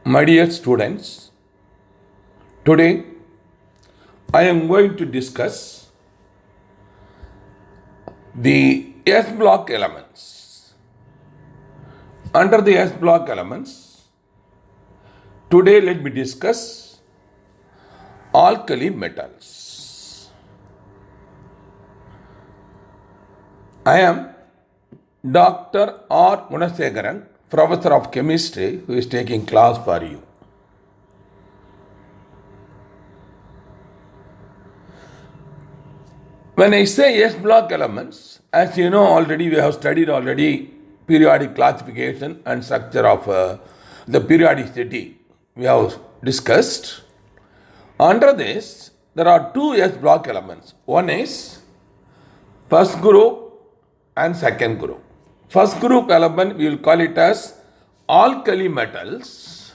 My dear students, today I am going to discuss the S block elements. Under the S block elements, today let me discuss alkali metals. I am Dr. R. Gunasekaran, Professor of Chemistry, who is taking class for you. When I say S block elements, as you know already, we have studied already periodic classification and structure of the periodicity we have discussed. Under this, there are two S block elements. One is first group and second group. First group element, we will call it as alkali metals.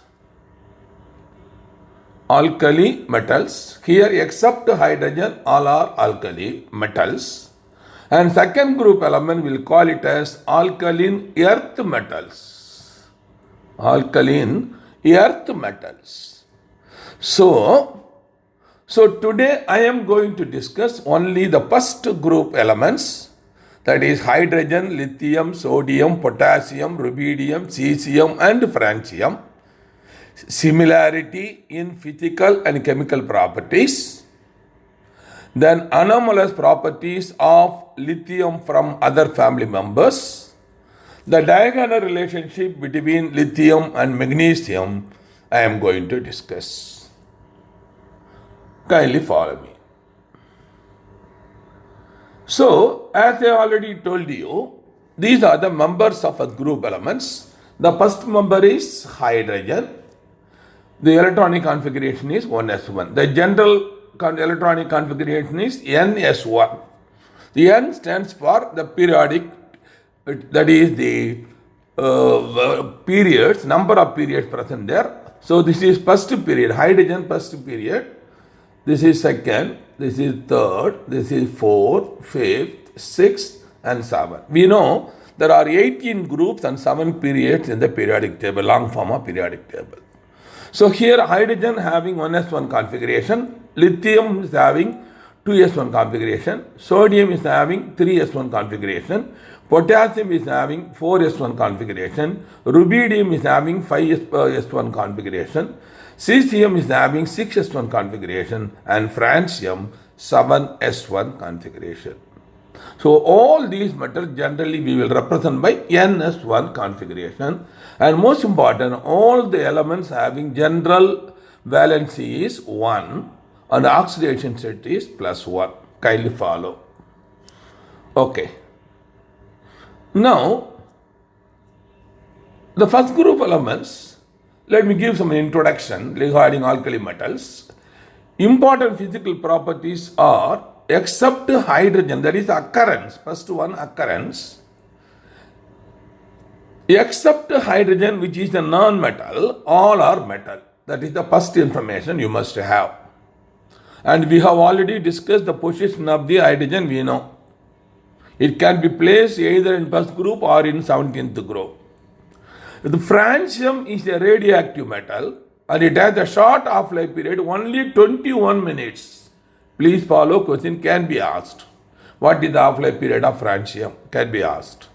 Alkali metals. Here, except hydrogen, all are alkali metals. And second group element, we will call it as alkaline earth metals. Alkaline earth metals. So today I am going to discuss only the first group elements, that is hydrogen, lithium, sodium, potassium, rubidium, cesium and francium. Similarity in physical and chemical properties. Then anomalous properties of lithium from other family members. The diagonal relationship between lithium and magnesium I am going to discuss. Kindly follow me. So, as I already told you, these are the members of a group elements. The first member is hydrogen. The electronic configuration is 1s1. The general electronic configuration is ns1. The n stands for the periodic, that is the periods, number of periods present there. So, this is first period, hydrogen first period. This is second, this is third, this is fourth, fifth, sixth and seventh. We know there are 18 groups and 7 periods in the periodic table, long form of periodic table. So here hydrogen having 1s1 configuration, lithium is having 2s1 configuration, sodium is having 3s1 configuration, potassium is having 4s1 configuration, rubidium is having 5s1 configuration, cesium is having 6s1 configuration and francium 7s1 configuration. So all these metals generally we will represent by ns1 configuration, and most important, all the elements having general valency is 1 and oxidation state is +1. Kindly follow. Okay. Now, the first group elements, let me give some introduction regarding alkali metals. Important physical properties are, except hydrogen, that is occurrence, first one occurrence, except hydrogen, which is a non-metal, all are metal. That is the first information you must have. And we have already discussed the position of the hydrogen, we know. It can be placed either in first group or in 17th group. The francium is a radioactive metal and it has a short half-life period, only 21 minutes. Please follow, question can be asked. What is the half-life period of francium? Can be asked.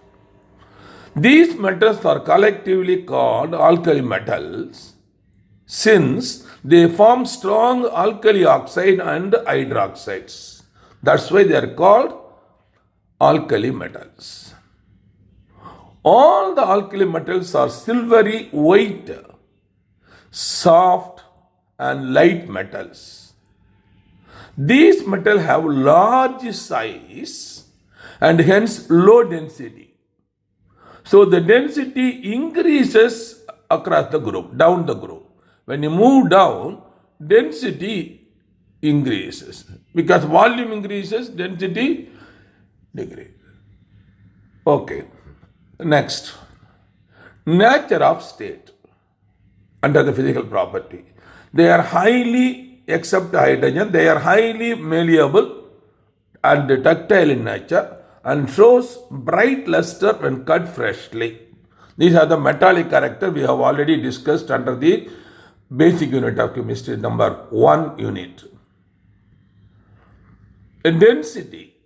These metals are collectively called alkali metals since they form strong alkali oxide and hydroxides. That's why they are called alkali metals. All the alkali metals are silvery white, soft and light metals. These metals have large size and hence low density. So the density increases across the group, down the group. When you move down, density increases. Because volume increases, density decreases. Okay. Next. Nature of state under the physical property. They are highly, except hydrogen, they are highly malleable and ductile in nature and shows bright luster when cut freshly. These are the metallic character we have already discussed under the basic unit of chemistry, number 1 unit. In density,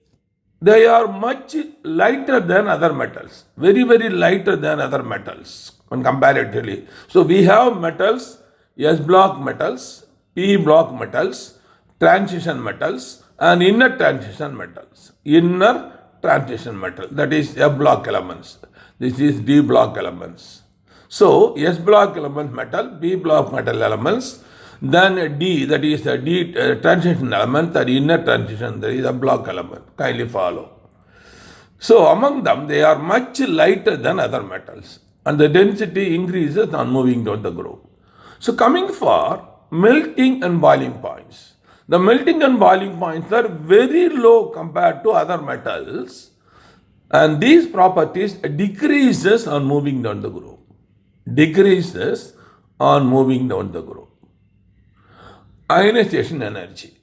they are much lighter than other metals, very, very lighter than other metals when comparatively. So we have metals, S block metals, P block metals, transition metals, and inner transition metals. Inner transition metal, that is F block elements. This is D block elements. So S block element metal, B block metal elements, then D, that is the D transition element, that inner transition, that is a block element. Kindly follow. So among them, they are much lighter than other metals, and the density increases on moving down the group. So coming for melting and boiling points. The melting and boiling points are very low compared to other metals, and these properties decreases on moving down the group. Decreases on moving down the group. Ionization energy.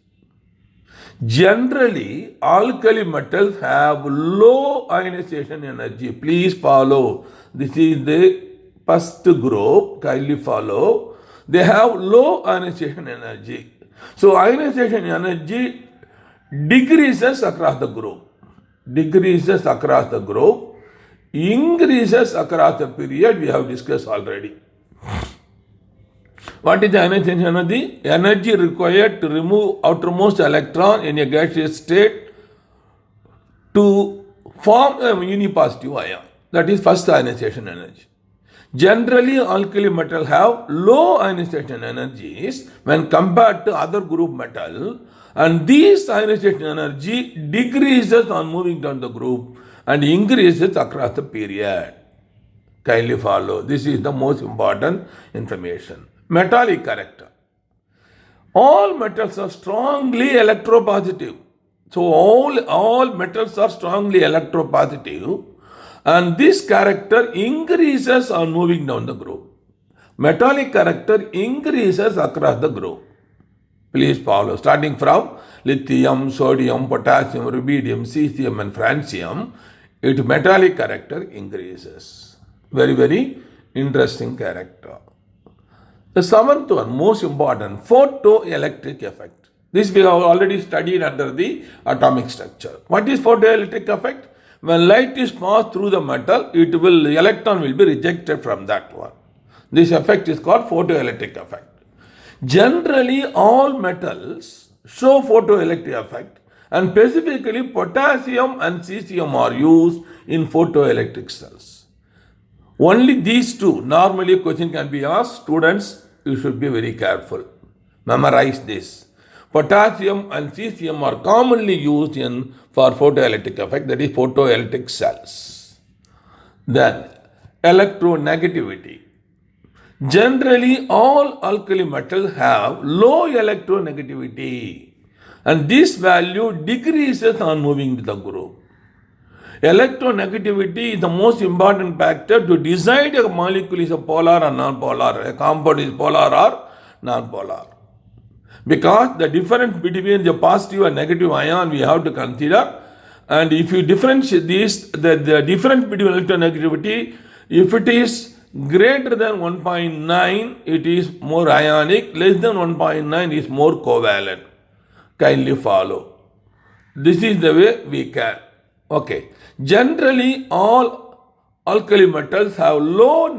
Generally, alkali metals have low ionization energy. Please follow. This is the first group. Kindly follow. They have low ionization energy. So ionization energy decreases across the group. Decreases across the group. Increases across the period, we have discussed already. What is the ionization energy? Energy required to remove outermost electron in a gaseous state to form a unipositive ion. That is first ionization energy. Generally, alkali metal have low ionization energies when compared to other group metal, and this ionization energy decreases on moving down the group and increases across the period. Kindly follow. This is the most important information. Metallic character. All metals are strongly electropositive. So all metals are strongly electropositive, and this character increases on moving down the group. Metallic character increases across the group. Please follow. Starting from lithium, sodium, potassium, rubidium, cesium, and francium, its metallic character increases. Very, very interesting character. The seventh one, most important, photoelectric effect. This we have already studied under the atomic structure. What is photoelectric effect? When light is passed through the metal, the electron will be rejected from that one. This effect is called photoelectric effect. Generally, all metals show photoelectric effect, and specifically potassium and cesium are used in photoelectric cells. Only these two, normally a question can be asked, students, you should be very careful. Memorize this. Potassium and cesium are commonly used for photoelectric effect, that is photoelectric cells. Then, electronegativity. Generally, all alkali metals have low electronegativity, and this value decreases on moving to the group. Electronegativity is the most important factor to decide a molecule is a polar or non-polar, a compound is polar or non-polar. Because the difference between the positive and negative ion we have to consider, and if you differentiate these, the difference between electronegativity, if it is greater than 1.9, it is more ionic, less than 1.9 is more covalent. Kindly follow. This is the way we can. Okay. Generally, all alkali metals have low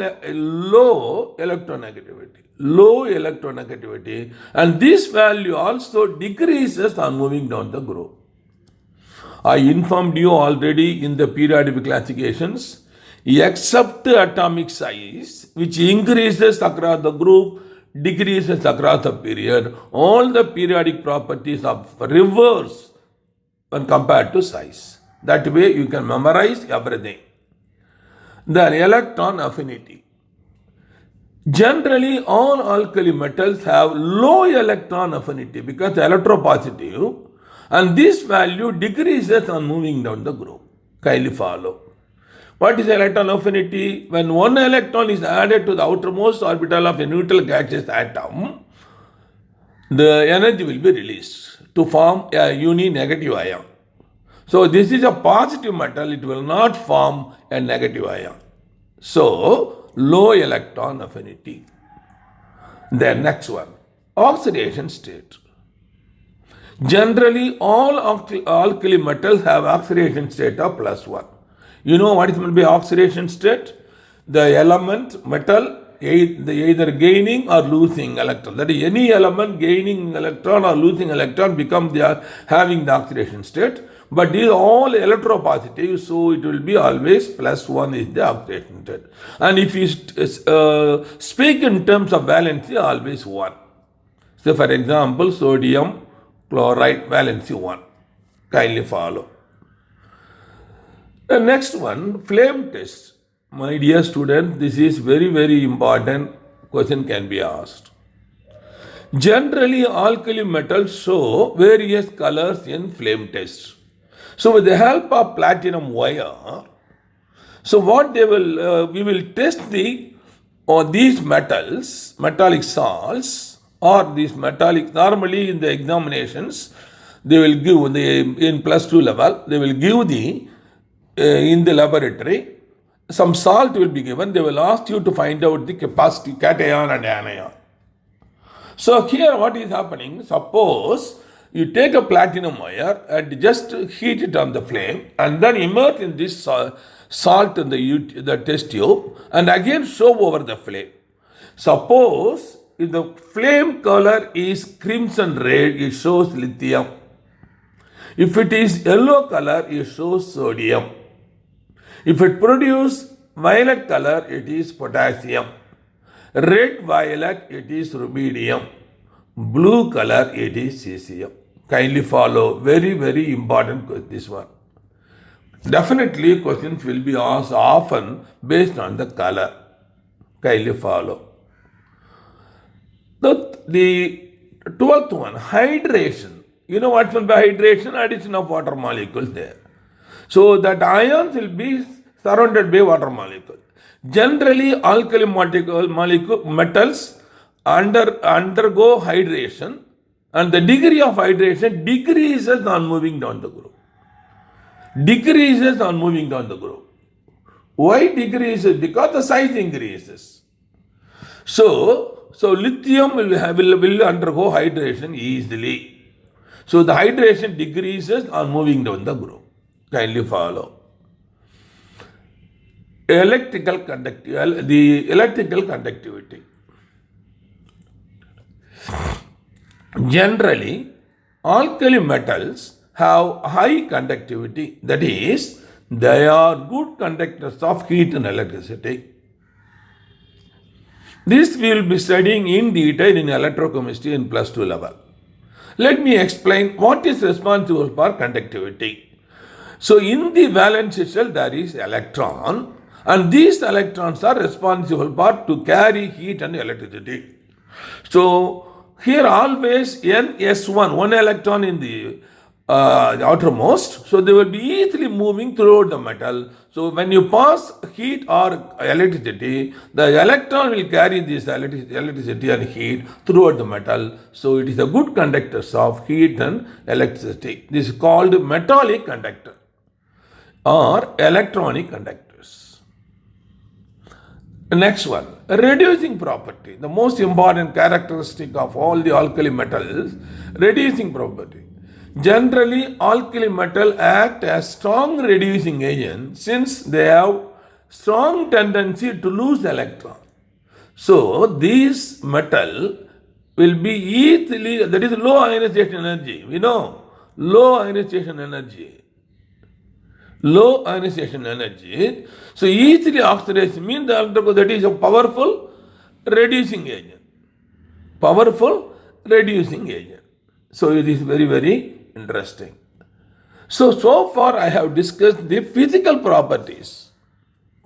electronegativity. Low electronegativity, and this value also decreases on moving down the group. I informed you already in the periodic classifications, except atomic size, which increases across the group, decreases across the period, all the periodic properties are reverse when compared to size. That way you can memorize everything. Then electron affinity. Generally, all alkali metals have low electron affinity because electropositive, and this value decreases on moving down the group. Kindly follow. What is electron affinity? When one electron is added to the outermost orbital of a neutral gaseous atom, the energy will be released to form a uni-negative ion. So this is a positive metal, it will not form a negative ion. So, low electron affinity. Then next one, oxidation state. Generally, all alkali metals have oxidation state of +1. You know what is meant by oxidation state? The element metal either gaining or losing electron. That is, any element gaining electron or losing electron become having the oxidation state. But these are all electropositive, so it will be always +1 is the oxidation state. And if you speak in terms of valency, always 1. So for example, sodium chloride valency 1. Kindly follow. The next one, flame test. My dear student, this is very, very important. Question can be asked. Generally, alkali metals show various colors in flame test. So with the help of platinum wire, so what they will, we will test these metals, metallic salts, or these metallic, normally in the examinations, they will give, in +2 level, they will give in the laboratory, some salt will be given. They will ask you to find out the capacity, cation and anion. So here what is happening, suppose you take a platinum wire and just heat it on the flame and then immerse in this salt in the test tube and again show over the flame. Suppose if the flame color is crimson red, it shows lithium. If it is yellow color, it shows sodium. If it produces violet color, it is potassium. Red violet, it is rubidium. Blue color, it is cesium. Kindly follow. Very, very important this one. Definitely questions will be asked often based on the color. Kindly follow. The 12th one, hydration. You know what's meant by hydration? Addition of water molecules there. So that ions will be surrounded by water molecule. Generally, alkali metals undergo hydration, and the degree of hydration decreases on moving down the group. Decreases on moving down the group. Why decreases? Because the size increases. So lithium will undergo hydration easily. So the hydration decreases on moving down the group. Kindly follow. The electrical conductivity. Generally, alkali metals have high conductivity. That is, they are good conductors of heat and electricity. This we will be studying in detail in electrochemistry in +2 level. Let me explain what is responsible for conductivity. So in the valence shell there is electron, and these electrons are responsible to carry heat and electricity. So here always Ns1, one electron in the outermost, so they will be easily moving throughout the metal. So when you pass heat or electricity, the electron will carry this electricity and heat throughout the metal. So it is a good conductor of heat and electricity. This is called metallic conductor or electronic conductors. Next one, reducing property. The most important characteristic of all the alkali metals, reducing property. Generally, alkali metal act as strong reducing agent since they have strong tendency to lose electron. So these metal will be easily, that is low ionization energy. We know low ionization energy. Low ionization energy. So easily oxidized means that is a powerful reducing agent. Powerful reducing agent. So it is very, very interesting. So far I have discussed the physical properties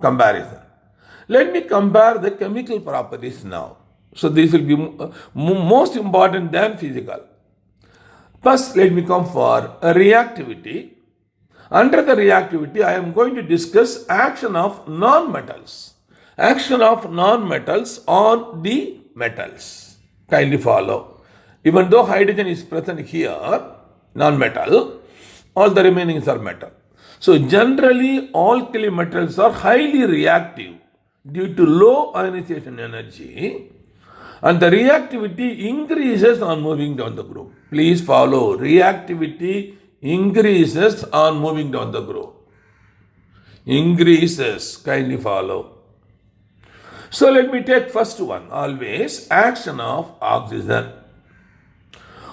comparison. Let me compare the chemical properties now. So this will be most important than physical. First, let me come for reactivity. Under the reactivity, I am going to discuss action of non-metals. Action of non-metals on the metals. Kindly follow. Even though hydrogen is present here, non-metal, all the remaining are metal. So generally, alkali metals are highly reactive due to low ionization energy, And the reactivity increases on moving down the group. Please follow. Reactivity increases on moving down the group. Increases. Kindly follow. So let me take first one. Always action of oxygen.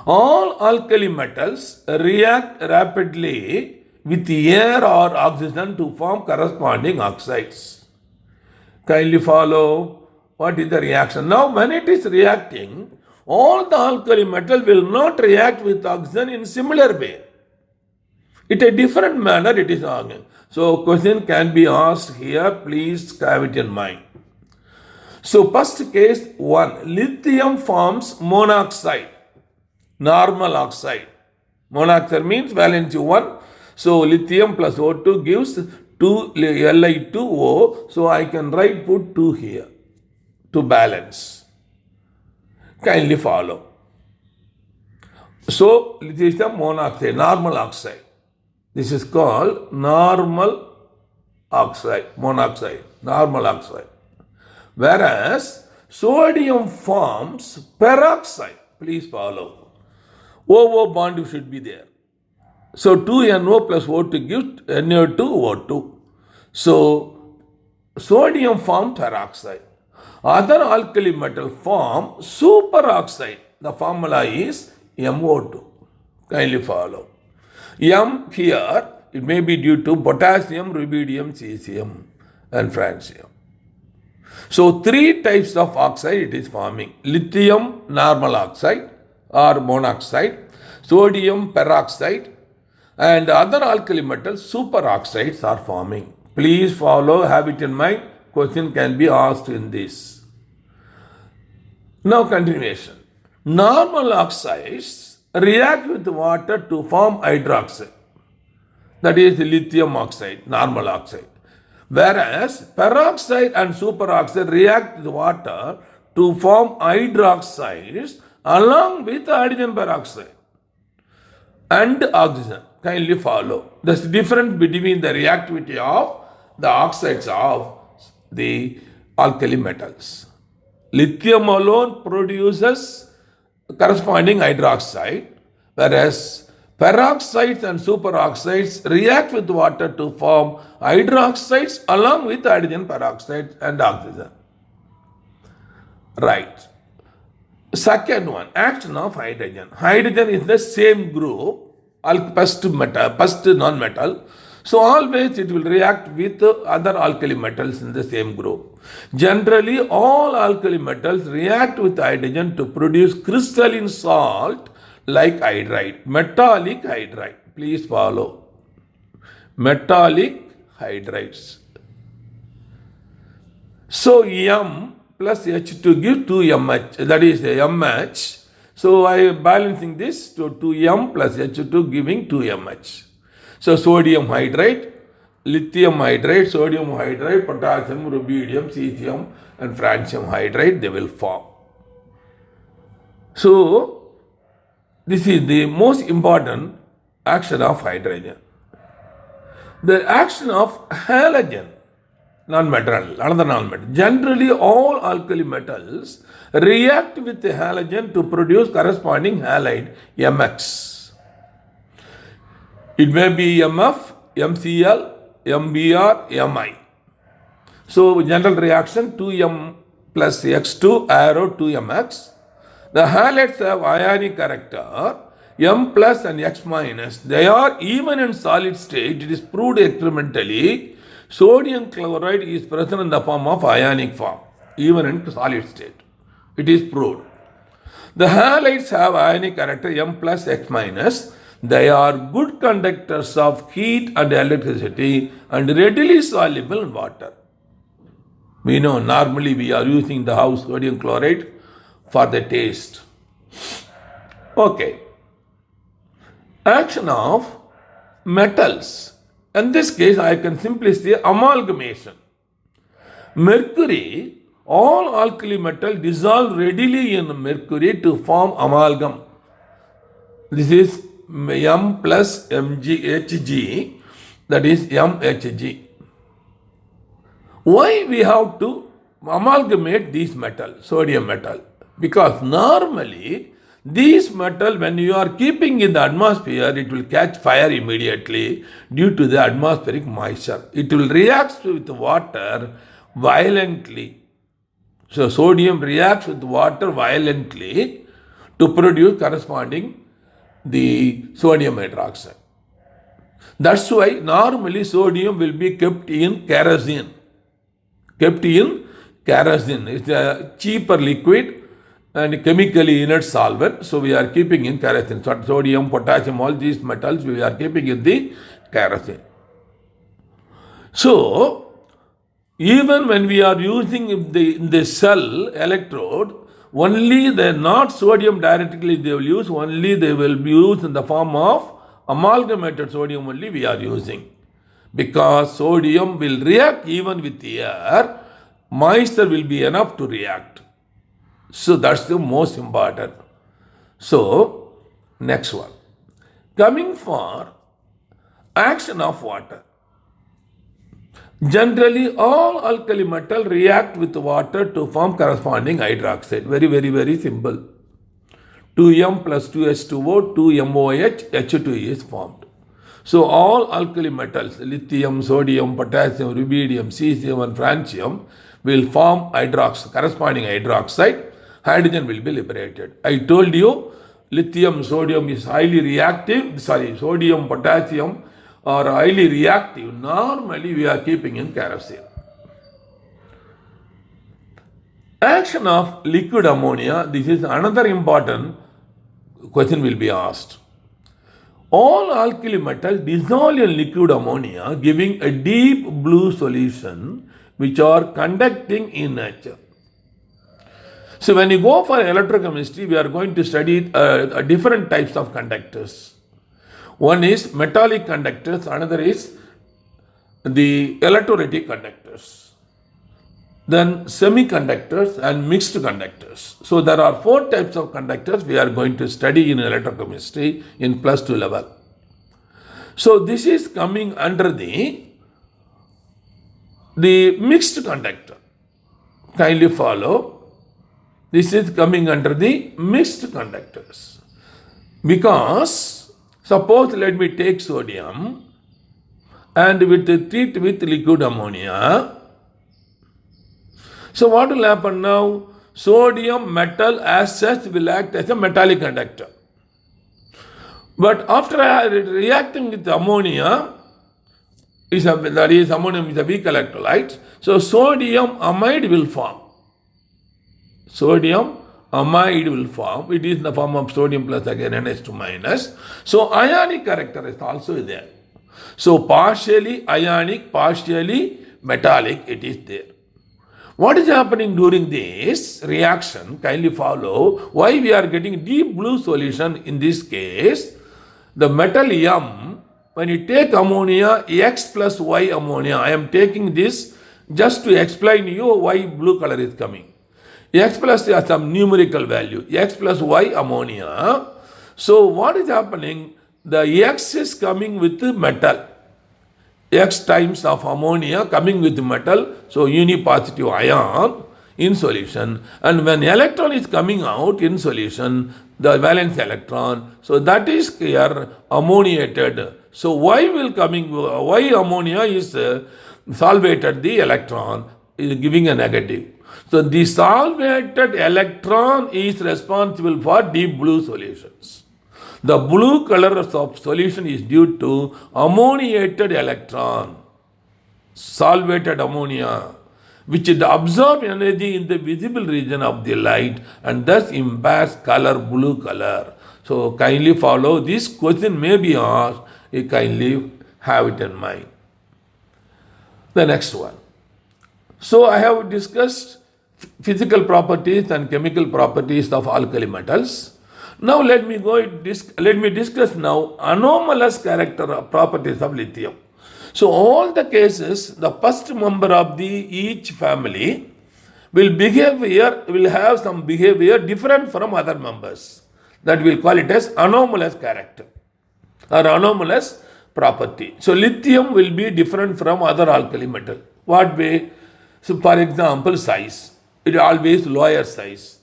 All alkali metals react rapidly with air or oxygen to form corresponding oxides. Kindly follow. What is the reaction? Now, when it is reacting, all the alkali metal will not react with oxygen in similar way. In a different manner it is arguing. So, question can be asked here. Please have it in mind. So, first case 1. Lithium forms monoxide. Normal oxide. Monoxide means valency 1. So, lithium plus O2 gives 2 Li2O. So, I can put 2 here to balance. Kindly follow. So, this is the monoxide, normal oxide. This is called normal oxide, monoxide, normal oxide. Whereas, sodium forms peroxide. Please follow. OO bond should be there. So 2NO plus O2 gives NO2O2. So sodium forms peroxide. Other alkali metal form superoxide. The formula is MO2. Kindly follow. M here, it may be due to potassium, rubidium, cesium and francium. So 3 types of oxide it is forming. Lithium normal oxide or monoxide, sodium peroxide, and other alkali metals superoxides are forming. Please follow, have it in mind. Question can be asked in this. Now continuation. Normal oxides react with water to form hydroxide. That is lithium oxide, normal oxide. Whereas peroxide and superoxide react with water to form hydroxides along with hydrogen peroxide and oxygen. Kindly follow. There's a difference between the reactivity of the oxides of the alkali metals. Lithium alone produces corresponding hydroxide, whereas peroxides and superoxides react with water to form hydroxides along with hydrogen peroxide and oxygen. Right. Second one, action of hydrogen. Hydrogen is the same group, first non-metal. So always it will react with other alkali metals in the same group. Generally, all alkali metals react with hydrogen to produce crystalline salt like hydride, metallic hydride. Please follow. Metallic hydrides. So M plus H2 gives 2MH, that is MH. So I am balancing this to 2M plus H2 giving 2MH. So sodium hydride, lithium hydride, sodium hydride, potassium, rubidium, cesium and francium hydride, they will form. So this is the most important action of hydrogen. The action of halogen, non-metal, another non-metal. Generally, all alkali metals react with the halogen to produce corresponding halide, MX. It may be MF, MCl, MBr, Mi. So, general reaction 2M plus X2 arrow 2MX. The halides have ionic character, M plus and X minus. They are even in solid state. It is proved experimentally. Sodium chloride is present in the form of ionic form, even in solid state. It is proved. The halides have ionic character M plus X minus. They are good conductors of heat and electricity and readily soluble in water. We know normally we are using the house sodium chloride for the taste. Okay. Action of metals. In this case, I can simply say amalgamation. Mercury, all alkali metal dissolve readily in mercury to form amalgam. This is M plus Hg, that is MHg. Why we have to amalgamate these metal, sodium metal? Because normally, these metal, when you are keeping in the atmosphere, it will catch fire immediately due to the atmospheric moisture. It will react with water violently. So sodium reacts with water violently to produce corresponding the sodium hydroxide. That's why normally sodium will be kept in kerosene. Kept in kerosene. It's a cheaper liquid and chemically inert solvent. So we are keeping in kerosene. So sodium, potassium, all these metals we are keeping in the kerosene. So even when we are using the cell electrode, only the not sodium directly they will use, only they will be used in the form of amalgamated sodium only we are using. Because sodium will react even with air, moisture will be enough to react. So that's the most important. So, next one. Coming for action of water. Generally, all alkali metal react with water to form corresponding hydroxide. Very, very, very simple. 2M plus 2H2O, 2MOH, H2 is formed. So all alkali metals, lithium, sodium, potassium, rubidium, cesium and francium will form corresponding hydroxide. Hydrogen will be liberated. I told you lithium, sodium is highly reactive. Sodium, potassium are highly reactive. Normally we are keeping in kerosene. Action of liquid ammonia. This is another important question will be asked. All alkali metals dissolve in liquid ammonia, giving a deep blue solution which are conducting in nature. So when you go for electrochemistry, we are going to study different types of conductors. One is metallic conductors, another is the electrolytic conductors. Then semiconductors and mixed conductors. So there are 4 types of conductors we are going to study in electrochemistry in +2 level. So this is coming under the mixed conductor. Kindly follow. This is coming under the mixed conductors. Because suppose let me take sodium and treat with liquid ammonia. So what will happen now? Sodium metal as such will act as a metallic conductor. But after reacting with ammonia, ammonium is a weak electrolyte, so sodium amide will form. Sodium amide will form. It is in the form of sodium plus again NH2 minus. So ionic character is also there. So partially ionic, partially metallic, it is there. What is happening during this reaction? Kindly follow. Why we are getting deep blue solution in this case? The metal M, when you take ammonia, X plus Y ammonia, I am taking this just to explain you why blue color is coming. X plus has some numerical value, X plus Y ammonia. So what is happening? The X is coming with the metal. X times of ammonia coming with metal, so unipositive ion in solution. And when electron is coming out in solution, the valence electron, so that is here ammoniated. So Y ammonia is solvated the electron, is giving a negative. So the solvated electron is responsible for deep blue solutions. The blue color of solution is due to ammoniated electron, solvated ammonia, which absorb energy in the visible region of the light and thus impairs color, blue color. So kindly follow. This question may be asked, you kindly have it in mind. The next one. So I have discussed physical properties and chemical properties of alkali metals. Now let me discuss now anomalous properties of lithium. So all the cases, the first member of each family will have some behavior different from other members. That we'll call it as anomalous character or anomalous property. So lithium will be different from other alkali metal. What way? So for example, size. It always lower size.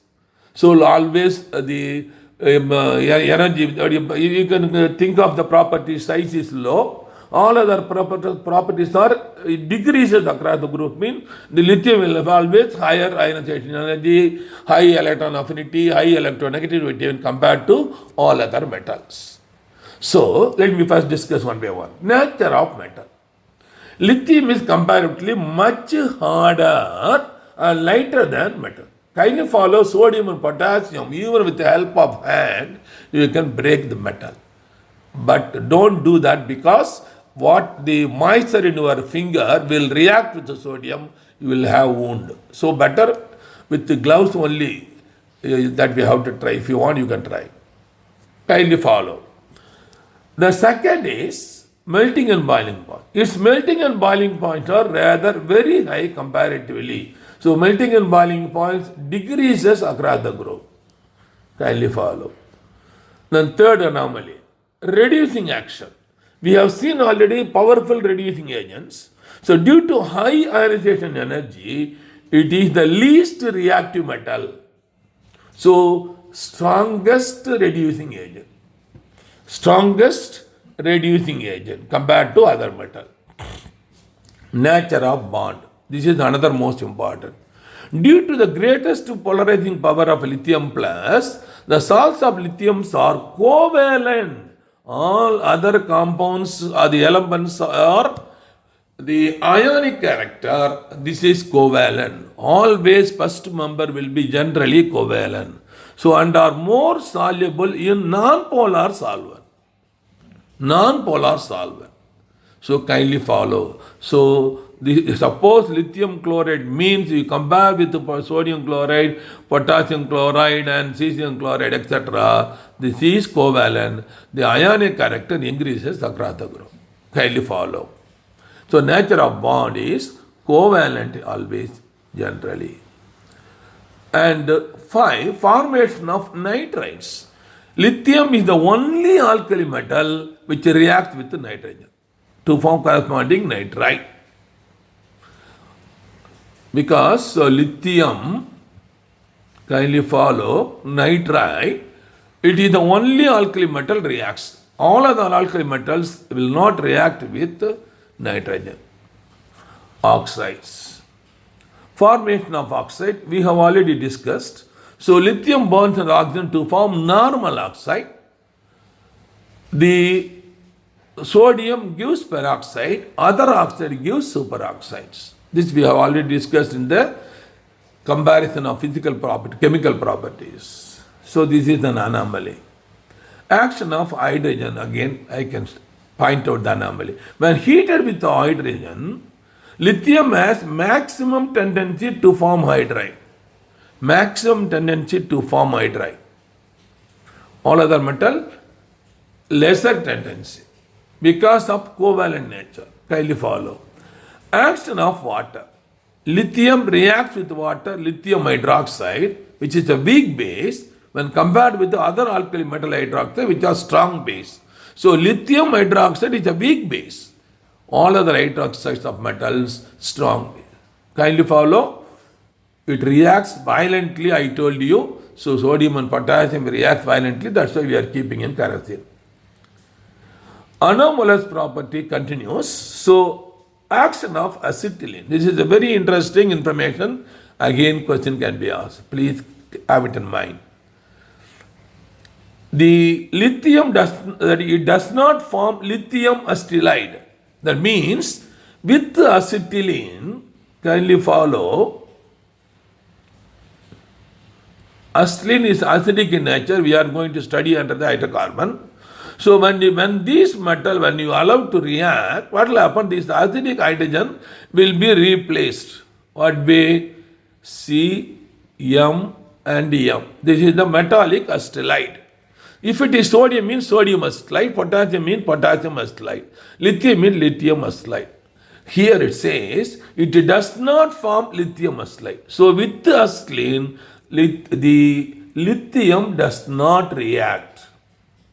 So always energy, you can think of the property size is low. All other properties are decreases across the group. Mean the lithium will have always higher ionization energy, high electron affinity, high electronegativity when compared to all other metals. So let me first discuss one by one. Nature of metal. Lithium is comparatively much harder and lighter than metal. Kindly follow sodium and potassium. Even with the help of hand, you can break the metal. But don't do that, because what the moisture in your finger will react with the sodium, you will have wound. So better with the gloves only, that we have to try. If you want, you can try. Kindly follow. The second is melting and boiling point. Its melting and boiling points are rather very high comparatively. So melting and boiling points decreases across the group. Kindly follow. Then third anomaly, reducing action. We have seen already powerful reducing agents. So due to high ionization energy, it is the least reactive metal. So strongest reducing agent. Strongest reducing agent compared to other metal. Nature of bond. This is another most important. Due to the greatest polarizing power of lithium plus, the salts of lithium are covalent. All other compounds or the elements are the ionic character. This is covalent. Always first member will be generally covalent. So and are more soluble in non-polar solvent. Non-polar solvent. So kindly follow. So suppose lithium chloride means you compare with sodium chloride, potassium chloride and cesium chloride, etc. This is covalent. The ionic character increases across the group. Kindly follow. So nature of bond is covalent always generally. And 5, formation of nitrides. Lithium is the only alkali metal which reacts with nitrogen to form corresponding nitride. Because lithium, kindly follow, nitride, it is the only alkali metal reacts. All other alkali metals will not react with nitrogen. Oxides. Formation of oxide, we have already discussed. So lithium bonds with oxygen to form normal oxide. The sodium gives peroxide, other oxide gives superoxides. This we have already discussed in the comparison of physical property, chemical properties. So this is an anomaly. Action of hydrogen, again I can point out the anomaly. When heated with hydrogen, lithium has maximum tendency to form hydride. Maximum tendency to form hydride. All other metal, lesser tendency because of covalent nature. Kindly follow. Action of water. Lithium reacts with water, lithium hydroxide, which is a weak base when compared with the other alkali metal hydroxide, which are strong base. So lithium hydroxide is a weak base. All other hydroxides of metals, strong base. Kindly follow. It reacts violently, I told you. So sodium and potassium react violently. That's why we are keeping in kerosene. Anomalous property continues. So action of acetylene. This is a very interesting information. Again, question can be asked. Please have it in mind. The lithium does not form lithium acetylide. That means with acetylene, kindly follow. Acetylene is acidic in nature. We are going to study under the hydrocarbon. So when these metal, when you allow to react, what will happen? This acidic hydrogen will be replaced. What way? C, M and M. This is the metallic acetylide. If it is sodium means sodium acetylide, potassium means potassium acetylide, lithium means lithium acetylide. Here it says it does not form lithium acetylide. So with the acetylene, the lithium does not react.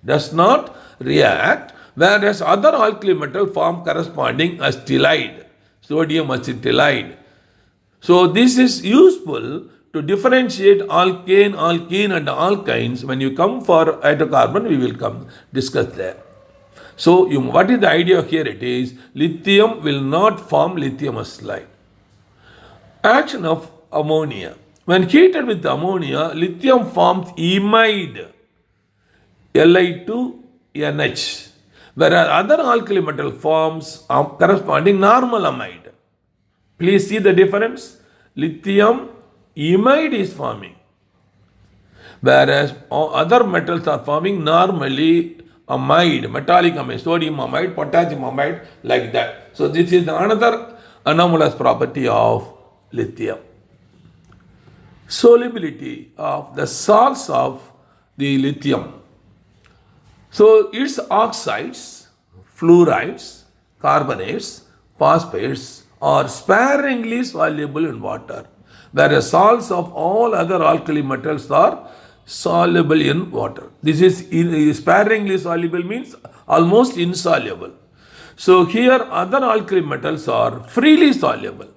Does not react, whereas other alkali metal form corresponding acetylide, sodium acetylide. So this is useful to differentiate alkane, alkene and alkynes. When you come for hydrocarbon, we will come discuss there. So what is the idea here? It is lithium will not form lithium slide. Action of ammonia. When heated with ammonia, lithium forms imide, Li2NH, whereas other alkali metal forms corresponding normal amide. Please see the difference. Lithium imide is forming, whereas other metals are forming normally amide, metallic amide, sodium amide, potassium amide, like that. So this is another anomalous property of lithium. Solubility of the salts of the lithium. So its oxides, fluorides, carbonates, phosphates are sparingly soluble in water, whereas salts of all other alkali metals are soluble in water. This is sparingly soluble means almost insoluble. So here other alkali metals are freely soluble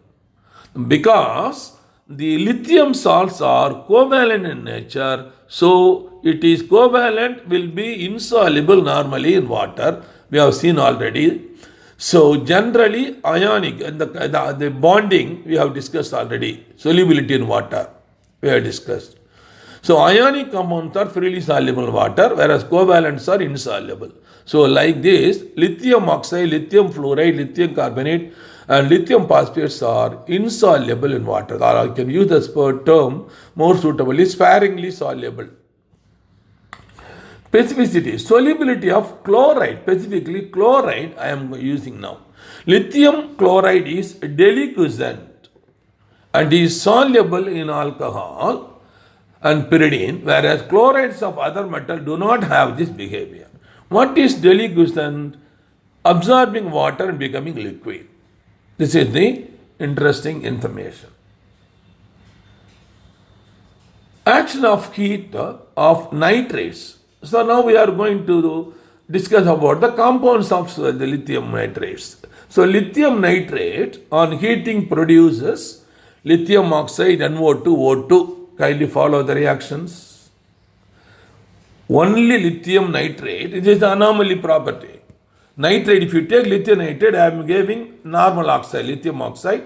because the lithium salts are covalent in nature. So it is covalent, will be insoluble normally in water. We have seen already. So generally ionic, and the bonding we have discussed already. Solubility in water we have discussed. So ionic compounds are freely soluble in water, whereas covalents are insoluble. So like this, lithium oxide, lithium fluoride, lithium carbonate and lithium phosphates are insoluble in water. Or I can use the term more suitably, sparingly soluble. Specificity, solubility of chloride, specifically chloride I am using now. Lithium chloride is deliquescent and is soluble in alcohol and pyridine, whereas chlorides of other metal do not have this behavior. What is deliquescent? Absorbing water and becoming liquid. This is the interesting information. Action of heat of nitrates. So now we are going to discuss about the compounds of the lithium nitrates. So lithium nitrate on heating produces lithium oxide NO2O2. Kindly follow the reactions. Only lithium nitrate, it is the anomaly property. Nitrate, if you take lithium nitrate, I am giving normal oxide, lithium oxide,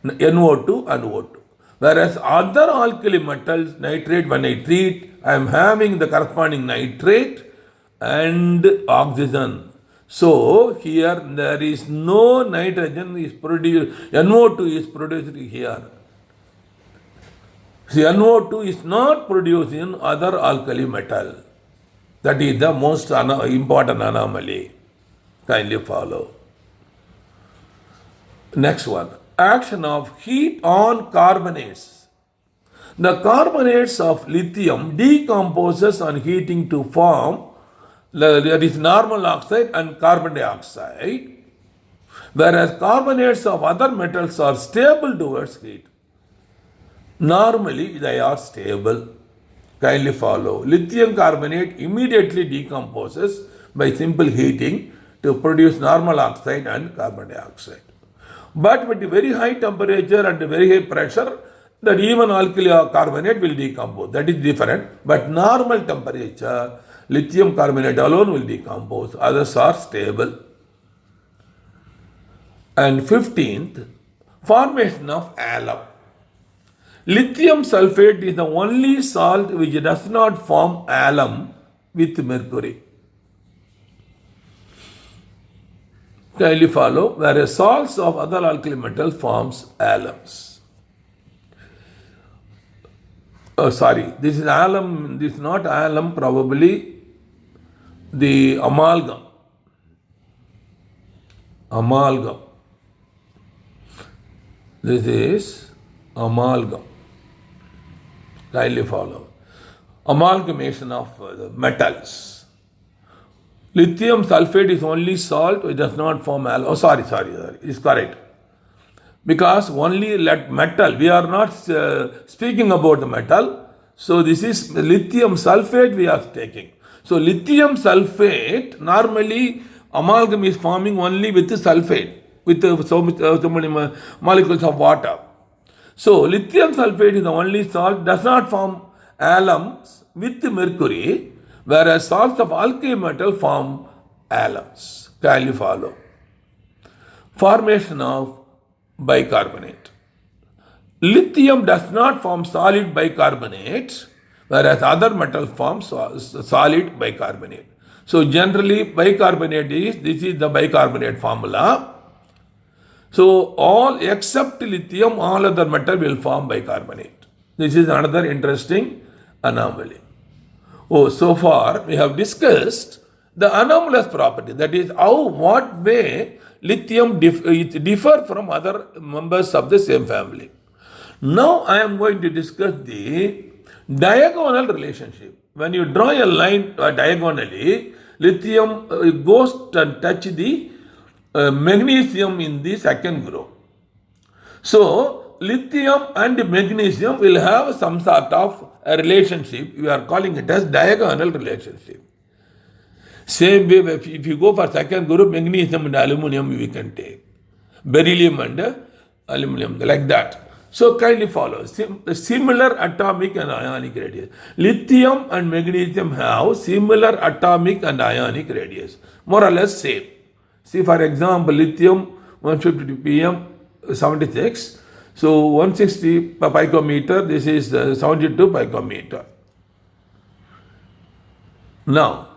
NO2 and O2. Whereas other alkali metals, nitrate, when I treat, I am having the corresponding nitrate and oxygen. So here there is no nitrogen is produced, NO2 is produced here. See, NO2 is not produced in other alkali metal. That is the most important anomaly. Kindly follow. Next one. Action of heat on carbonates. The carbonates of lithium decomposes on heating to form, there is normal oxide and carbon dioxide, whereas carbonates of other metals are stable towards heat. Normally they are stable. Kindly follow. Lithium carbonate immediately decomposes by simple heating to produce normal oxide and carbon dioxide. But with very high temperature and very high pressure, that even alkali carbonate will decompose. That is different. But normal temperature, lithium carbonate alone will decompose. Others are stable. And 15th, formation of alum. Lithium sulfate is the only salt which does not form alum with mercury. Kindly follow. Whereas salts of other alkali metal forms alums. This is alum, this is not alum, probably the amalgam. Amalgam. This is amalgam. Kindly follow. Amalgamation of the metals. Lithium sulfate is only salt, it does not form alum. Oh, sorry, it's correct. Because only metal, we are not speaking about the metal. So this is lithium sulfate we are taking. So lithium sulfate, normally amalgam is forming only with the sulfate, with so many molecules of water. So lithium sulfate is the only salt does not form alums with mercury, whereas salts of alkali metal form alums. Can you follow? Formation of bicarbonate. Lithium does not form solid bicarbonate, whereas other metals form solid bicarbonate. So generally bicarbonate this is the bicarbonate formula. So all except lithium, all other metal will form bicarbonate. This is another interesting anomaly. Oh, so far we have discussed the anomalous property, that is what way lithium differ from other members of the same family. Now I am going to discuss the diagonal relationship. When you draw a line diagonally, lithium goes and touch the magnesium in the second group. So lithium and magnesium will have some sort of a relationship. We are calling it as diagonal relationship. Same way, if you go for second group, magnesium and aluminum we can take. Beryllium and aluminum, like that. So kindly follow. Similar atomic and ionic radius. Lithium and magnesium have similar atomic and ionic radius. More or less same. See, for example, lithium 150 pm 76. So 160 picometer, this is 72 picometer. Now,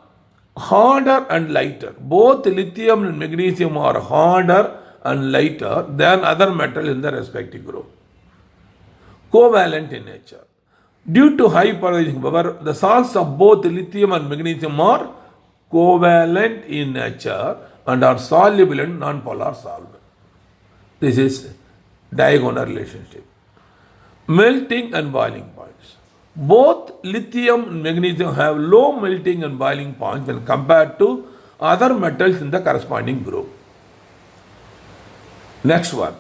harder and lighter. Both lithium and magnesium are harder and lighter than other metal in the respective group. Covalent in nature. Due to high polarizing power, the salts of both lithium and magnesium are covalent in nature and are soluble in non-polar solvent. This is diagonal relationship. Melting and boiling points. Both lithium and magnesium have low melting and boiling points when compared to other metals in the corresponding group. Next one,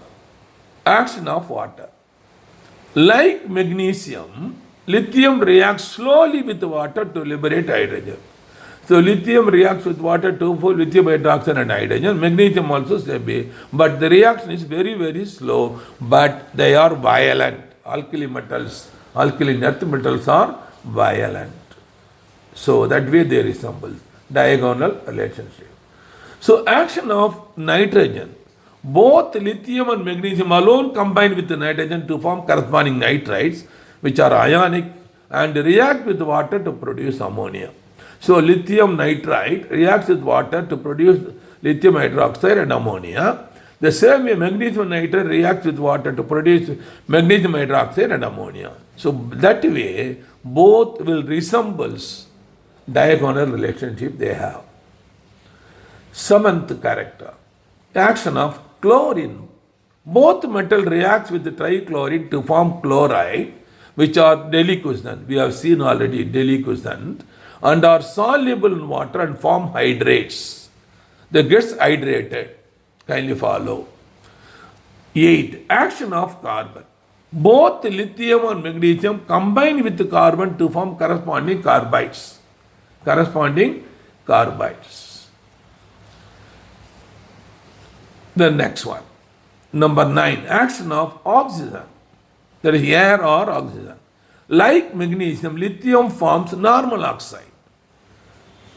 action of water. Like magnesium, lithium reacts slowly with water to liberate hydrogen. So lithium reacts with water to form lithium hydroxide and hydrogen. Magnesium also same way, but the reaction is very, very slow, but they are violent. Alkali earth metals are violent. So that way they resemble diagonal relationship. So action of nitrogen. Both lithium and magnesium alone combine with the nitrogen to form corresponding nitrides, which are ionic and react with water to produce ammonia. So lithium nitride reacts with water to produce lithium hydroxide and ammonia. The same way magnesium nitride reacts with water to produce magnesium hydroxide and ammonia. So that way both will resemble diagonal relationship they have. Seventh character, action of chlorine. Both metal reacts with the trichlorine to form chloride, which are deliquescent. We have seen already deliquescent, and are soluble in water and form hydrates. They get hydrated. Kindly follow. 8. Action of carbon. Both lithium and magnesium combine with the carbon to form corresponding carbides. The next one. Number 9. Action of oxygen. That is air or oxygen. Like magnesium, lithium forms normal oxide.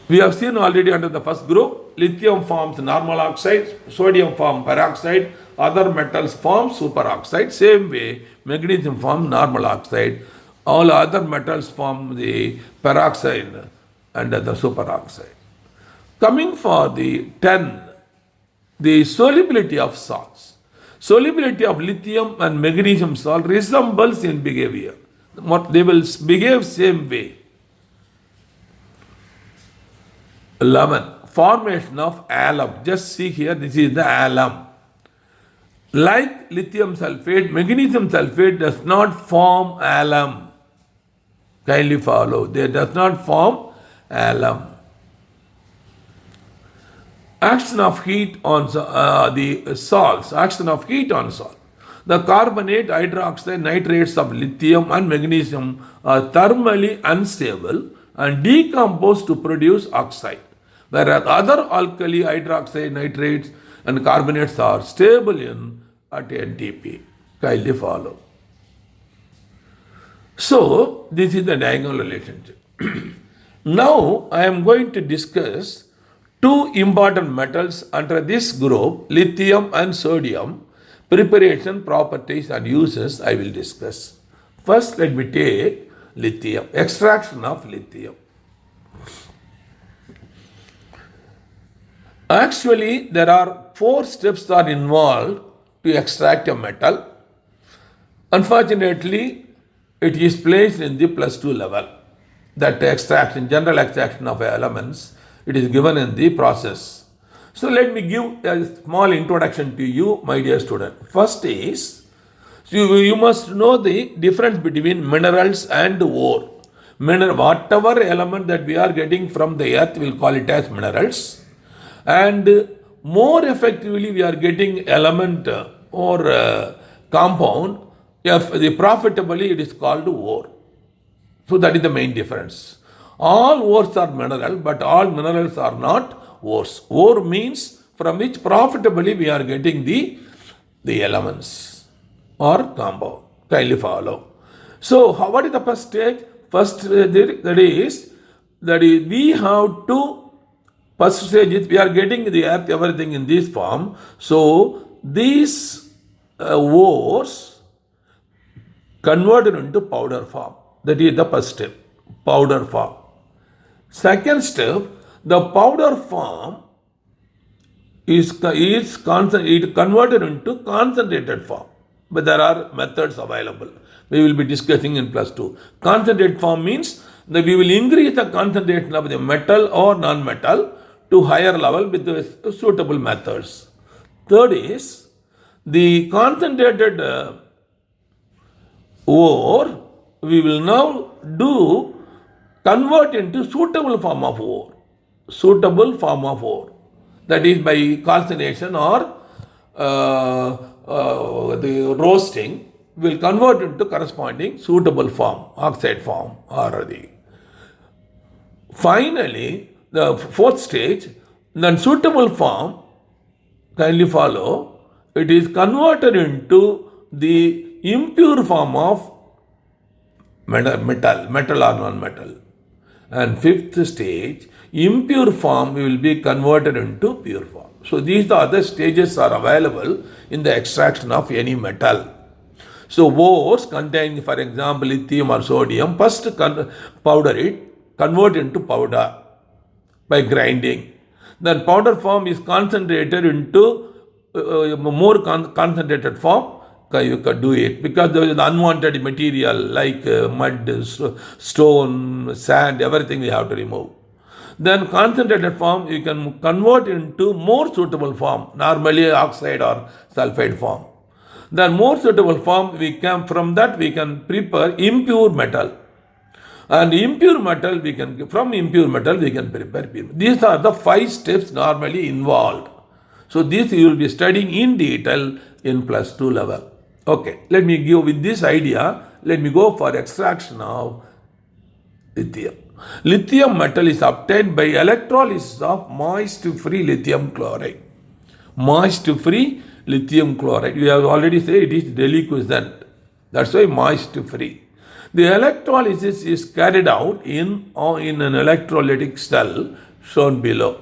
We have seen already under the first group, lithium forms normal oxide, sodium forms peroxide, other metals form superoxide. Same way, magnesium forms normal oxide, all other metals form the peroxide and the superoxide. Coming for the 10, the solubility of salts. Solubility of lithium and magnesium salt resembles in behavior. They will behave same way. 11. Formation of alum. Just see here, this is the alum. Like lithium sulfate, magnesium sulfate does not form alum. Kindly follow. They does not form alum. Action of heat on the salts. Action of heat on salt. The carbonate, hydroxide, nitrates of lithium and magnesium are thermally unstable and decompose to produce oxide, whereas other alkali, hydroxide, nitrates and carbonates are stable at NTP. Kindly follow. So this is the diagonal relationship. Now I am going to discuss two important metals under this group, lithium and sodium. Preparation, properties and uses I will discuss. First let me take lithium, extraction of lithium. Actually, there are 4 steps that are involved to extract a metal. Unfortunately, it is placed in the +2 level. That extraction, general extraction of elements, it is given in the process. So let me give a small introduction to you, my dear student. First is, you must know the difference between minerals and ore. Whatever element that we are getting from the earth, we'll call it as minerals. And more effectively we are getting element or compound, if the profitably it is called ore. So that is the main difference. All ores are mineral, but all minerals are not ores. Ore means from which profitably we are getting the elements or compound. Kindly follow. So what is the first stage? First that is we have to, first stage is we are getting the earth, everything in this form. So these ores converted into powder form. That is the first step, powder form. Second step, the powder form is converted into concentrated form. But there are methods available. We will be discussing in +2. Concentrated form means that we will increase the concentration of the metal or non-metal to higher level with the suitable methods. Third is the concentrated ore we will now convert into suitable form of ore. Suitable form of ore. That is by calcination or the roasting will convert into corresponding suitable form, oxide form or the. Finally, the fourth stage, the suitable form, kindly follow, it is converted into the impure form of metal or non-metal. And fifth stage, impure form will be converted into pure form. So these are the stages are available in the extraction of any metal. So ores containing, for example, lithium or sodium, first powder it, convert into powder by grinding. Then powder form is concentrated into more concentrated form. You can do it because there is unwanted material like mud, stone, sand, everything we have to remove. Then concentrated form you can convert into more suitable form, normally oxide or sulfide form. Then more suitable form we can prepare impure metal. And impure metal from impure metal we can prepare pure. These are the 5 steps normally involved. So this you will be studying in detail in +2 level. Okay, let me give with this idea, let me go for extraction of lithium. Lithium metal is obtained by electrolysis of moist-free lithium chloride. Moist-free lithium chloride. We have already said it is deliquescent. That's why moist-free. The electrolysis is carried out in an electrolytic cell shown below.